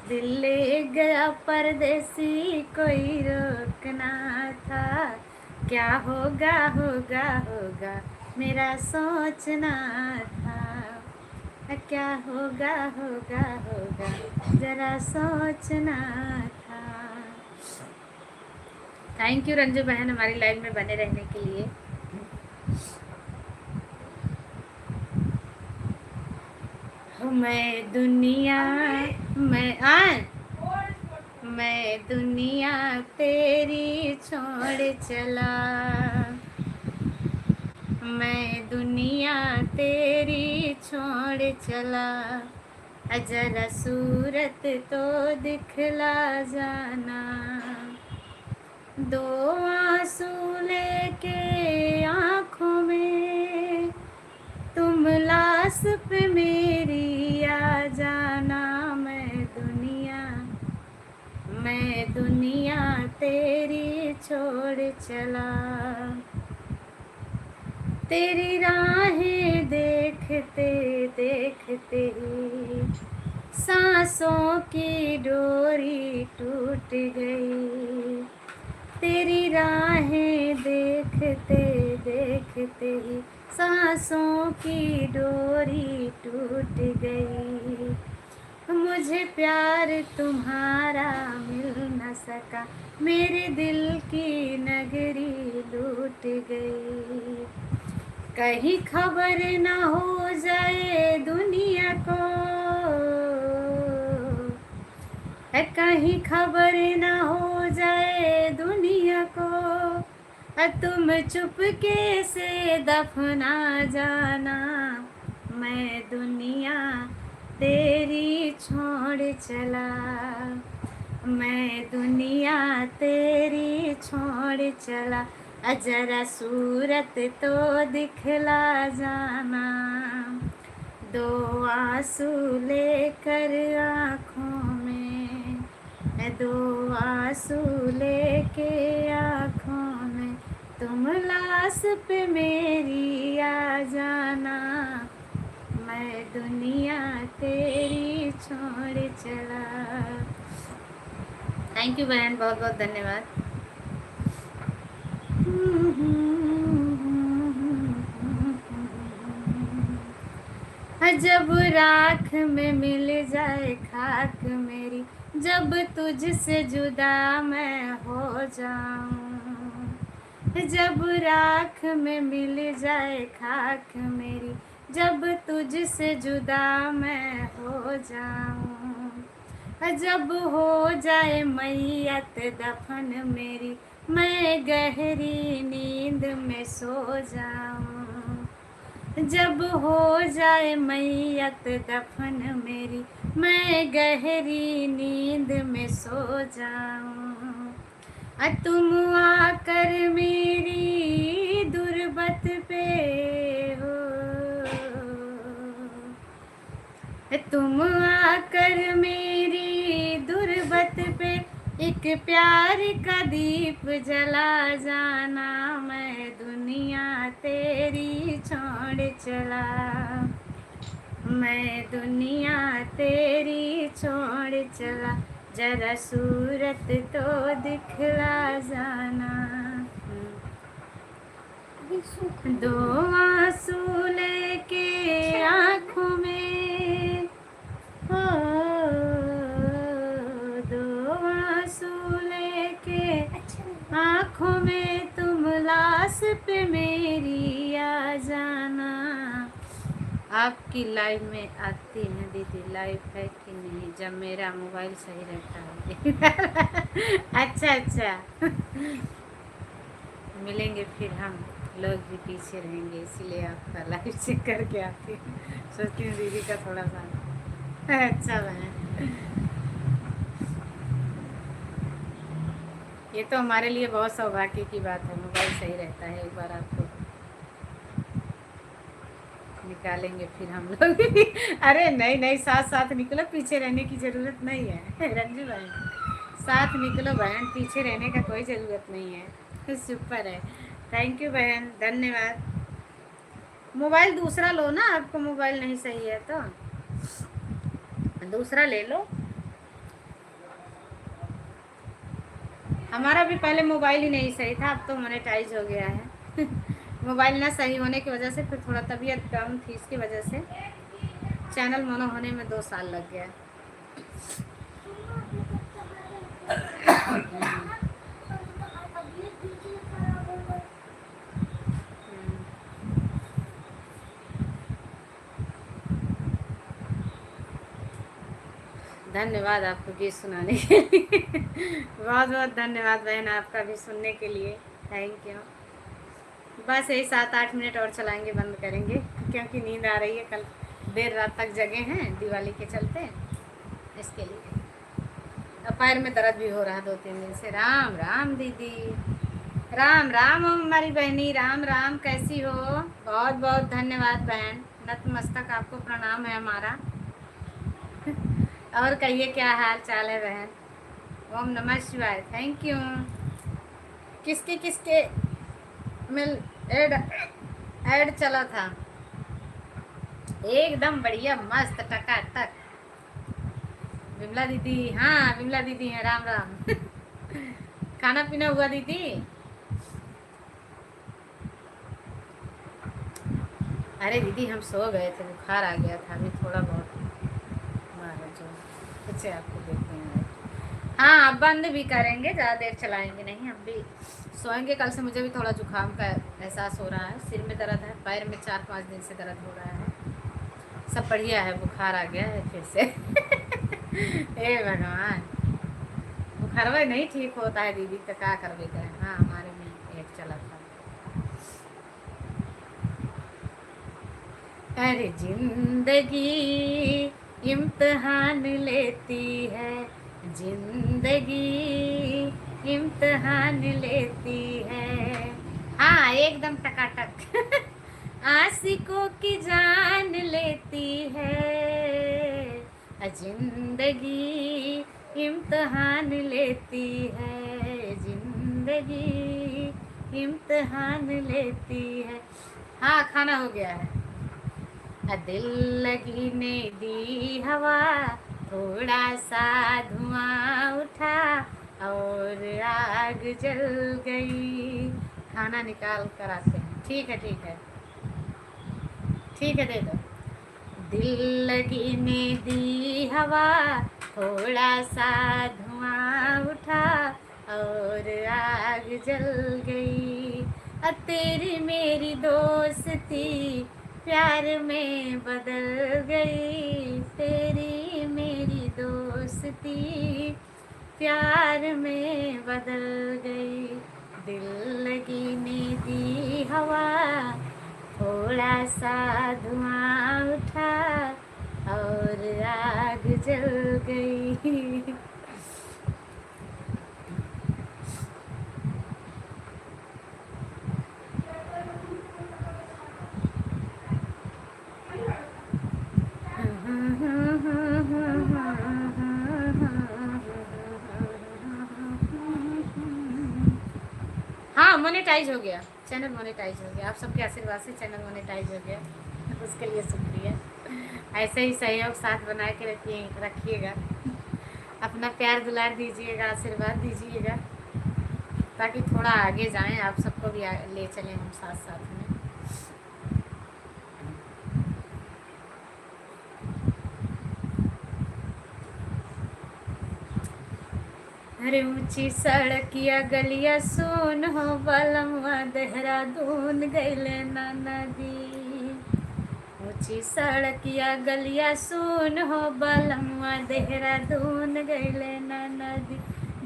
दिल ले गया परदेसी कोई रोकना था। क्या होगा होगा होगा मेरा सोचना था, क्या होगा होगा होगा जरा सोचना था। थैंक यू रंजू बहन हमारी लाइव में बने रहने के लिए। मैं दुनिया मैं दुनिया तेरी छोड़ चला, मैं दुनिया तेरी छोड़ चला, जरा सूरत तो दिखला जाना। दो आंसू लेके आँखों में तुम लाश पे मेरी आ जाना। मैं दुनिया तेरी छोड़ चला, तेरी राहें देखते देखते सांसों की डोरी टूट गई, तेरी राहें देखते देखते ही सांसों की डोरी टूट गई। मुझे प्यार तुम्हारा मिल न सका, मेरे दिल की नगरी लूट गई। कहीं खबर न हो जाए दुनिया को, कहीं खबर न हो जाए दुनिया को, तुम चुपके से दफना जाना। मैं दुनिया तेरी छोड़ चला, मैं दुनिया तेरी छोड़ चला, जरा सूरत तो दिखला जाना। दो आंसू लेकर आँखों में, दो आंसू लेके आँखों में तुम लाश पे मेरी आ जाना। मैं दुनिया तेरी छोड़ चला। थैंक यू बहन, बहुत बहुत धन्यवाद। जब राख में मिल जाए खाक मेरी, जब तुझसे जुदा मैं हो जाऊं, जब राख में मिल जाए खाक मेरी, जब तुझसे जुदा मैं हो जाऊं, जब हो जाए मैयत दफन मेरी, मैं गहरी नींद में सो जाऊं, जब हो जाए मैयत दफन मेरी, मैं गहरी नींद में सो जाऊं, तुम आकर मेरी दुर्बत पे हो, तुम आकर मेरी दुर्बत पे एक प्यार का दीप जला जाना, मैं दुनिया तेरी छोड़ चला, मैं दुनिया तेरी छोड़ चला, जरा सूरत तो दिखला जाना, दो आंसू लेके आँखों में हो, दो आंसू लेके आँखों में तुम लाश पे मेरी आ जाना। आपकी लाइव में आती है दीदी, लाइव है कि नहीं, जब मेरा मोबाइल सही रहता है। अच्छा अच्छा, मिलेंगे फिर हम लोग भी पीछे रहेंगे, इसीलिए आपका लाइव चेक करके आती हूँ, सोचती हूँ दीदी का थोड़ा सा अच्छा बहन। ये तो हमारे लिए बहुत सौभाग्य की बात है, मोबाइल सही रहता है। एक बार आपको निकालेंगे फिर हम लोग भी। अरे नहीं नहीं, साथ साथ निकलो, पीछे रहने की ज़रूरत नहीं है रंजू बहन, साथ निकलो बहन, पीछे रहने का कोई ज़रूरत नहीं है। सुपर है, थैंक यू बहन, धन्यवाद। मोबाइल दूसरा लो ना, आपको मोबाइल नहीं सही है तो दूसरा ले लो। हमारा भी पहले मोबाइल ही नहीं सही था, अब तो मोनेटाइज हो गया है। मोबाइल ना सही होने की वजह से फिर थोड़ा तबीयत कम थी, इसकी वजह से चैनल मोनो होने में 2 साल लग गया। धन्यवाद आपको गीत सुनाने के लिए। बहुत बहुत धन्यवाद बहन आपका भी सुनने के लिए, थैंक यू। बस यही 7-8 मिनट और चलाएंगे, बंद करेंगे क्योंकि नींद आ रही है, कल देर रात तक जगे हैं दिवाली के चलते, इसके लिए। अब पैर में दर्द भी हो रहा 2-3 दिन से। राम राम दीदी, राम राम हमारी बहनी, राम राम, कैसी हो? बहुत बहुत धन्यवाद बहन, नतमस्तक आपको प्रणाम है हमारा। और कहिए क्या हाल चाल है बहन? ओम नमः शिवाय, थैंक यू। किसके किसके मिल ऐड चला था? एकदम बढ़िया, मस्त, टकाटक। विमला दीदी, हाँ विमला दीदी हैं, राम राम। खाना पीना हुआ दीदी? अरे दीदी हम सो गए थे, बुखार आ गया था, अभी थोड़ा बहुत मारा जो अच्छे आपको देखते हैं। हाँ अब बंद भी करेंगे, ज़्यादा देर चलाएंगे नहीं, अब भी सोएंगे। कल से मुझे भी थोड़ा जुकाम का एहसास हो रहा है, सिर में दर्द है, पैर में 4-5 दिन से दर्द हो रहा है, सब बढ़िया है, बुखार आ गया है फिर से। हे भगवान, बुखारवा नहीं ठीक होता है दीदी, तो क्या करवे करें। हाँ हमारे में एक चला था। अरे जिंदगी इम्तिहान लेती है, जिंदगी इम्तिहान लेती है। हाँ एकदम टकाटक। आशिकों की जान लेती है, जिंदगी इम्तिहान लेती है, जिंदगी इम्तिहान लेती है। हाँ खाना हो गया है। दिल लगी ने दी हवा, थोड़ा सा धुआं उठा और आग जल गई। खाना निकाल कर आते हैं, ठीक है ठीक है ठीक है, दे दो। दिल लगी ने दी हवा, थोड़ा सा धुआं उठा और आग जल गई। तेरी मेरी दोस्ती प्यार में बदल गई, तेरी मेरी दोस्ती प्यार में बदल गई। दिल लगीने दी हवा, थोड़ा सा धुआं उठा और आग जल गई। हाँ मोनेटाइज हो गया, चैनल मोनेटाइज हो गया। आप सबके आशीर्वाद से चैनल मोनेटाइज हो गया, उसके लिए शुक्रिया। ऐसे ही सहयोग साथ बना के रखिएगा, अपना प्यार दुलार दीजिएगा, आशीर्वाद दीजिएगा, ताकि थोड़ा आगे जाएं, आप सबको भी ले चलें हम साथ साथ में। अरे ऊंची सड़क या गलिया सुन हो बलमवा, देहरादून गैले ना नदी। ऊंची सड़क या गलिया सुन हो बलमवा, देहरादून गैले ना नदी।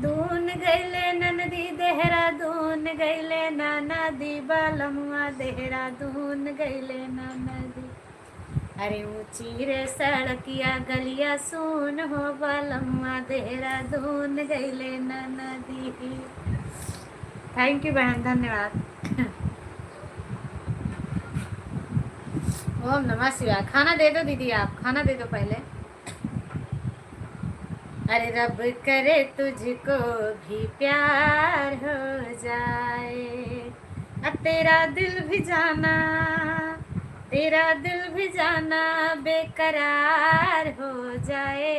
दून गैले ना नदी, देहरादून गैले ना नदी, बलमवा देहरादून गैले ना नदी। अरे ऊंची रे सड़किया गलिया सुन हो बलम्मा, देहरादून गैले ना नदी। थैंक यू बहन, धन्यवाद। ओम नमः शिवाय। खाना दे दो दीदी, आप खाना दे दो पहले। अरे रब करे तुझको भी प्यार हो जाए, अब तेरा दिल भी जाना, तेरा दिल भी जाना बेकरार हो जाए।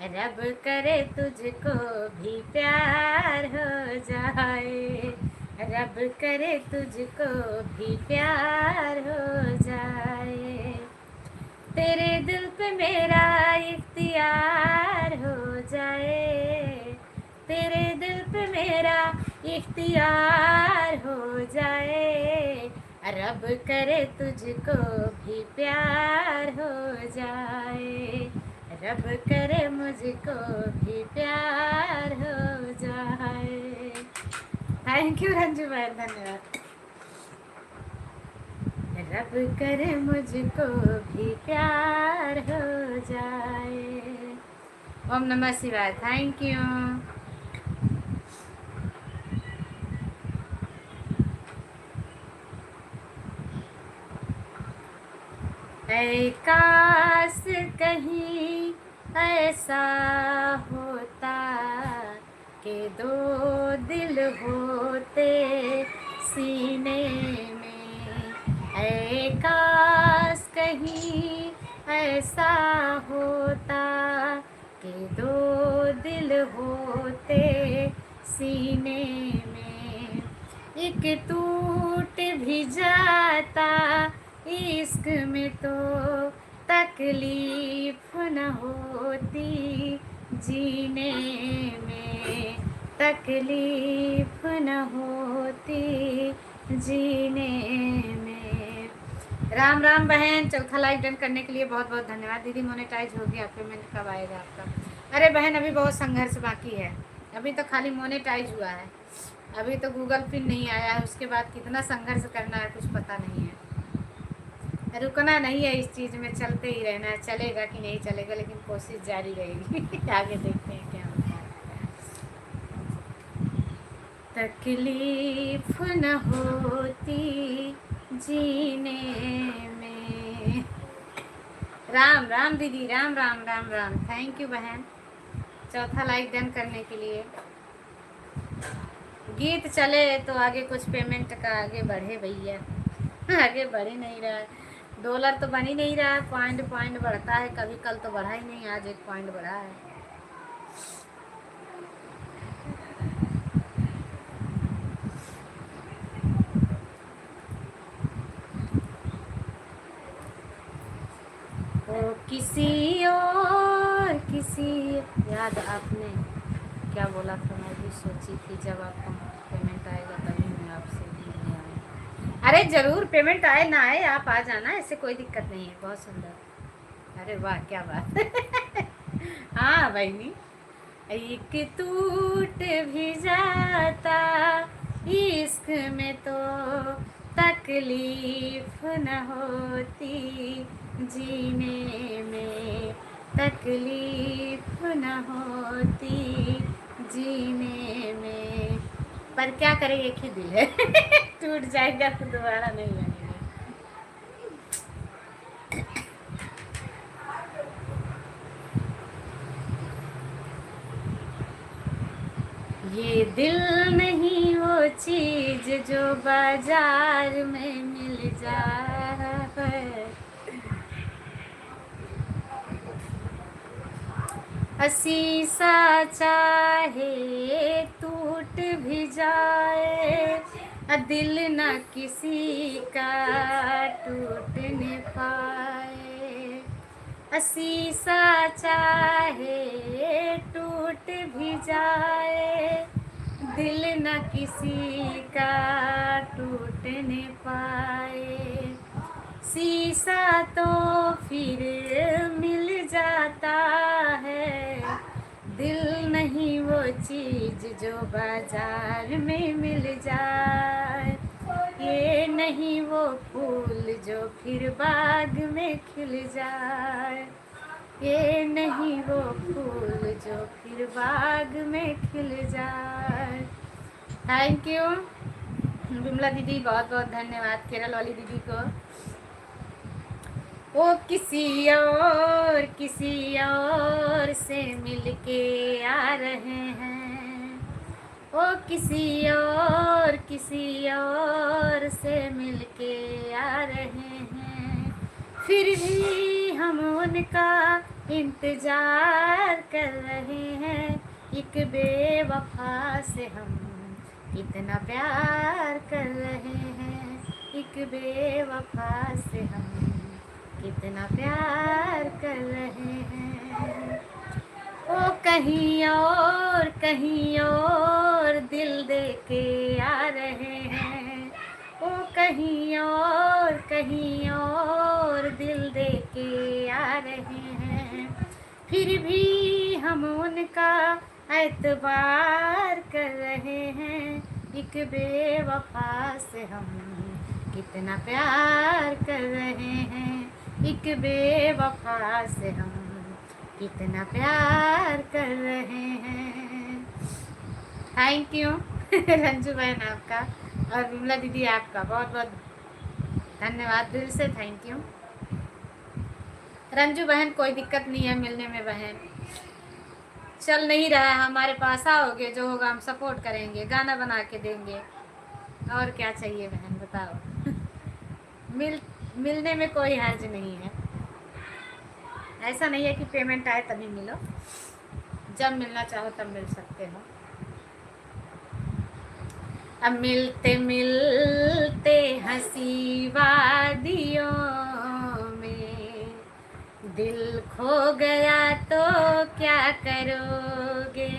रब करे तुझको भी प्यार हो जाए, रब करे तुझको भी प्यार हो जाए। तेरे दिल पे मेरा इख्तियार हो जाए, तेरे दिल पे मेरा इख्तियार हो जाए। रब करे तुझको भी प्यार हो जाए, रब करे मुझको भी प्यार हो जाए। थैंक यू रंजू भाई, धन्यवाद। रब करे मुझको भी प्यार हो जाए। ओम नमः शिवाय, थैंक यू। ऐ काश कहीं ऐसा होता कि दो दिल होते सीने में, ऐ काश कहीं ऐसा होता कि दो दिल होते सीने में। एक टूट भी जाता इश्क में तो तकलीफ न होती जीने में, तकलीफ न होती जीने में। राम राम बहन, चौथा लाइक डन करने के लिए बहुत बहुत धन्यवाद। दीदी मोनेटाइज हो गया, पेमेंट कब आएगा आपका? अरे बहन अभी बहुत संघर्ष बाकी है, अभी तो खाली मोनेटाइज हुआ है, अभी तो गूगल पिन नहीं आया है। उसके बाद कितना संघर्ष करना है कुछ पता नहीं है। रुकना नहीं है इस चीज़ में, चलते ही रहना है। चलेगा कि नहीं चलेगा, लेकिन कोशिश जारी रहेगी। आगे देखते हैं क्या होता है। तकलीफ न होती जीने में। राम राम दीदी, राम राम राम राम। थैंक यू बहन, चौथा लाइक डन करने के लिए। गीत चले तो आगे कुछ पेमेंट का आगे बढ़े भैया, आगे बढ़ ही नहीं रहा है। डॉलर तो बन ही नहीं रहा है, पॉइंट बढ़ता है। कभी कल तो बढ़ा ही नहीं, आज 1 पॉइंट बढ़ा है। ओ किसी और किसी, याद आपने क्या बोला था, मैं भी सोची थी जब आपका पेमेंट आएगा तभी मैं आपसे मिलने आऊँ। अरे ज़रूर, पेमेंट आए ना आए आप आ जाना, ऐसे कोई दिक्कत नहीं है। बहुत सुंदर, अरे वाह क्या बात। हाँ बहनी, एक टूट भी जाता इश्क में तो तकलीफ न होती, जीने में तकलीफ न होती, जीने में। पर क्या करें, एक ही दिल है टूट जाएगा तो दोबारा नहीं बनेगा। ये दिल नहीं वो चीज जो बाजार में मिल जाए, शीशा चाहे टूट भी जाए, दिल न किसी का टूट न पाए। शीशा चाहे टूट भी जाए, दिल न किसी का टूट न पाए। शीशा तो फिर मिल जाता है, दिल नहीं वो चीज जो बाजार में मिल जाए। ये नहीं वो फूल जो फिर बाग में खिल जाए, ये नहीं वो फूल जो फिर बाग में खिल जाए। थैंक यू विमला दीदी, बहुत बहुत धन्यवाद केरल वाली दीदी को। वो किसी और से मिलके आ रहे हैं, वो किसी और से मिलके आ रहे हैं, फिर भी हम उनका इंतजार कर रहे हैं। एक बेवफा से हम इतना प्यार कर रहे हैं, एक बेवफा से हम कितना प्यार कर रहे हैं। वो कहीं और दिल दे के आ रहे हैं, वो कहीं और दिल दे के आ रहे हैं, फिर भी हम उनका एतबार कर रहे हैं। एक बेवफा से हम कितना प्यार कर रहे हैं, एक बेवफा से हम कितना प्यार कर रहे हैं। थैंक यू रंजू बहन आपका, और विमला दीदी आपका बहुत बहुत धन्यवाद, दिल से थैंक यू। रंजू बहन कोई दिक्कत नहीं है मिलने में बहन, चल नहीं रहा है हमारे पास, आओगे जो होगा हम सपोर्ट करेंगे, गाना बना के देंगे, और क्या चाहिए बहन बताओ मिलने में कोई हर्ज नहीं है, ऐसा नहीं है कि पेमेंट आए तभी मिलो, जब मिलना चाहो तब मिल सकते हो। अब मिलते मिलते हंसी वादियों में दिल खो गया तो क्या करोगे।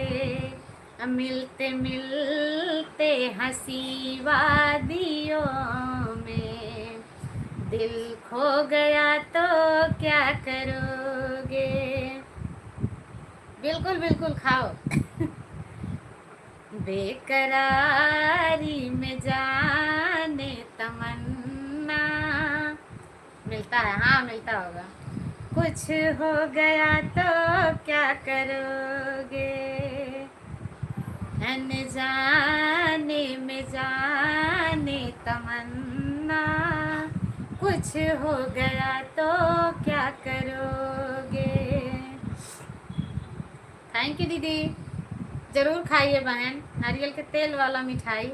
अब मिलते मिलते हंसी वादियों में दिल खो गया तो क्या करोगे। बिल्कुल बिल्कुल खाओ बेकरारी में जाने तमन्ना, मिलता है, हाँ मिलता होगा। कुछ हो गया तो क्या करोगे, अनजाने में जाने तमन्ना, कुछ हो गया तो क्या करोगे। थैंक यू दीदी, जरूर खाइए बहन नारियल के तेल वाला मिठाई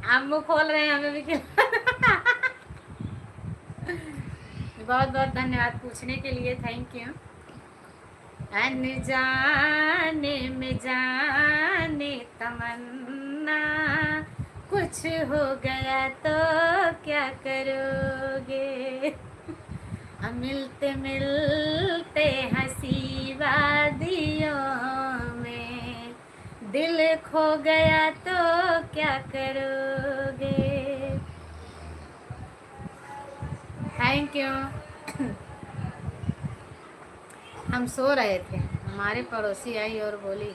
आप मुँह खोल रहे हैं हमें भी बहुत बहुत धन्यवाद पूछने के लिए, थैंक यू। अनजाने में जाने तमन्ना, कुछ हो गया तो क्या करोगे। मिलते मिलते हंसी वादियों में दिल खो गया तो क्या करोगे। थैंक यू हम सो रहे थे, हमारे पड़ोसी आई और बोली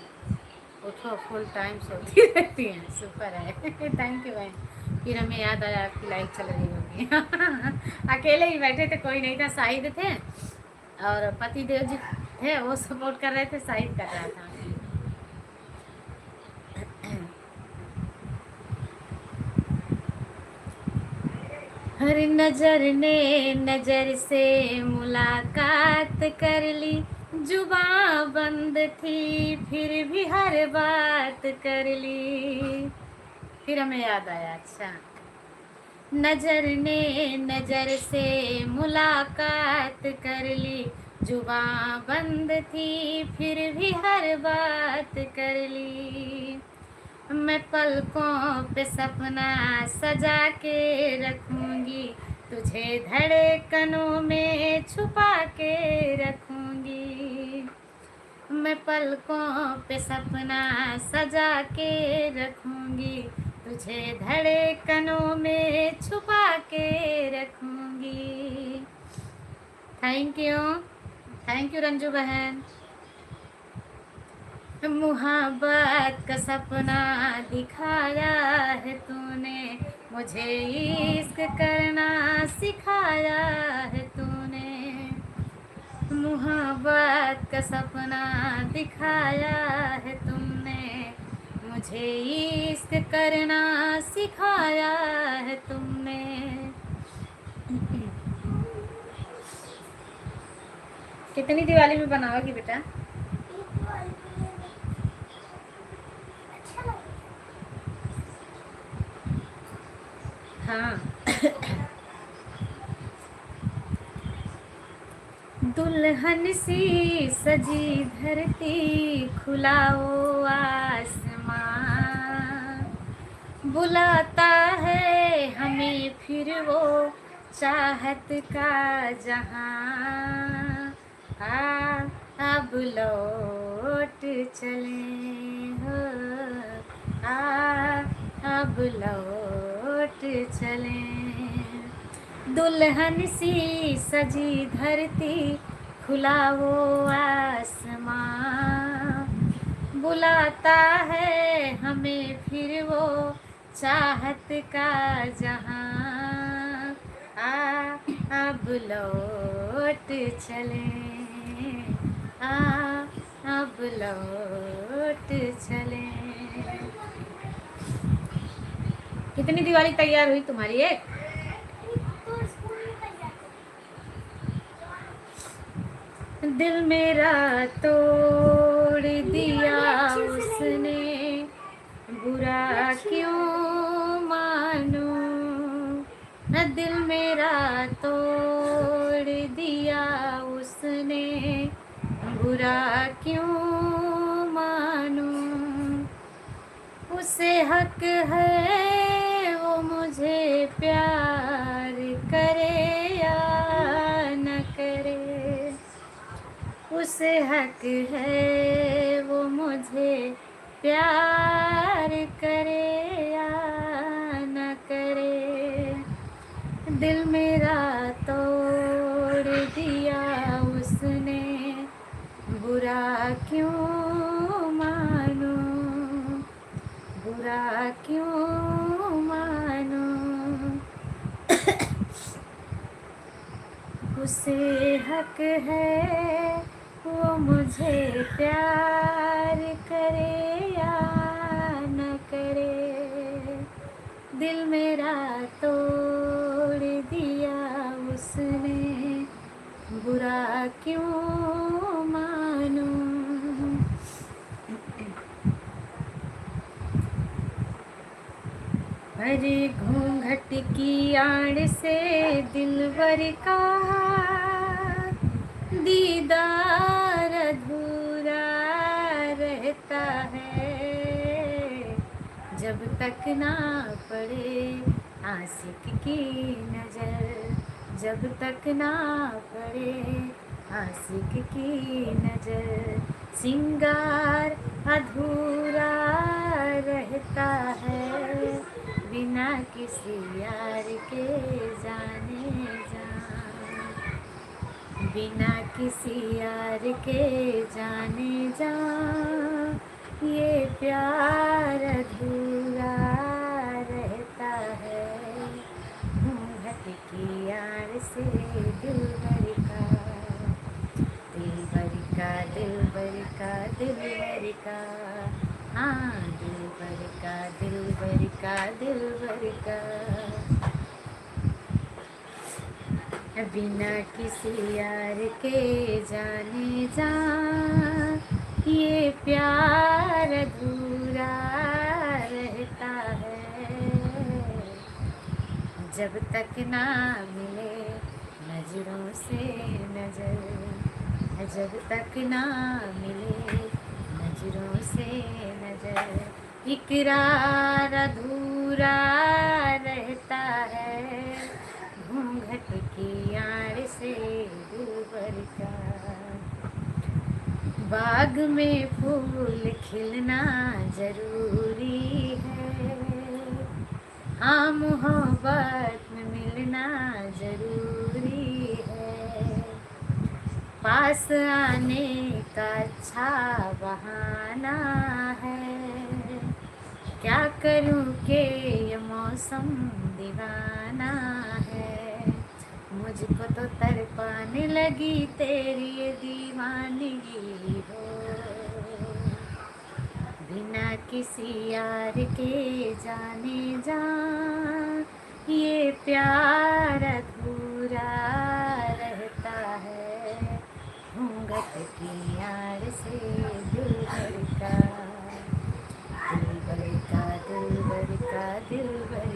उठो, फुल टाइम सोती रहती हैं। सुपर है। थैंक यू बहन। फिर हमें याद आया आपकी लाइव चल रही होगी। अकेले ही बैठे थे, कोई नहीं था, शाहिद थे और पति देव जी थे, वो सपोर्ट कर रहे थे, शाहिद कर रहा था। हर नजर ने नजर से मुलाकात कर ली, जुबां बंद थी फिर भी हर बात कर ली। फिर हमें याद आया, अच्छा नजर ने नजर से मुलाकात कर ली, जुबां बंद थी फिर भी हर बात कर ली। मैं पलकों पे सपना सजा के रखूंगी, तुझे धड़कनों में छुपा के रखूंगी। मैं पलकों पे सपना सजा के रखूंगी, तुझे धड़कनों में छुपा के रखूंगी। थैंक यू रंजू बहन। मुहब्बत का सपना दिखाया है तूने, मुझे इश्क करना सिखाया है तूने। मुहब्बत का सपना दिखाया है तुमने, मुझे इश्क करना सिखाया है तुमने। कितनी दिवाली में बनाओगी बेटा? हाँ। दुल्हन सी सजी धरती, खुला वो आसमां, बुलाता है हमें फिर वो चाहत का जहां। अब लौट चले हो, अब लौट चले। दुल्हन सी सजी धरती, खुला वो आसमां, बुलाता है हमें फिर वो चाहत का जहां। अब लौट चले, अब लौट चले। कितनी दिवाली तैयार हुई तुम्हारी? एक दिल मेरा तोड़ दिया उसने, बुरा क्यों मानूं। न दिल मेरा तोड़ दिया उसने, बुरा क्यों मानूं। उसे हक है वो मुझे प्यार करे या न करे, उसे हक है वो मुझे प्यार करे या न करे। दिल मेरा तोड़ दिया उसने, बुरा क्यों मानूं, बुरा क्यों मानूं। उसे हक है वो मुझे प्यार करे या न करे। दिल मेरा तोड़ दिया उसने, बुरा क्यों मानूं। अरे घूंघट की आड़ से दिलवर का दीदार अधूरा रहता है, जब तक ना पड़े आशिक की नजर, जब तक ना पड़े आशिक की नजर। सिंगार अधूरा रहता है, बिना किसी यार के जाने जा। बिना किसी यार के जाने जा ये प्यार अधूरा रहता है। घूंघट की यार से दिल भर का, दिल भर का, दिल भर का, दिल भर का, हाँ दिल भर का, दिल भर का, दिल भर का। बिना किसी यार के जाने जा ये प्यार अधूरा रहता है। जब तक ना मिले नजरों से नजर, जब तक ना मिले नजरों से नजर, इकरार अधूरा रहता है। घूंघट की आड़ से दिल भर का। बाग में फूल खिलना जरूरी है, हाँ मोहब्बत में मिलना जरूरी है। पास आने का अच्छा बहाना है, क्या करूं कि ये मौसम दीवाना है। मुझको तो तड़पाने लगी तेरी ये दीवानगी हो। बिना किसी यार के जाने जा ये प्यार अधूरा रहता है। घूंघट की यार से दिल भर का, दिल भर का, दिल भर का, दिल भर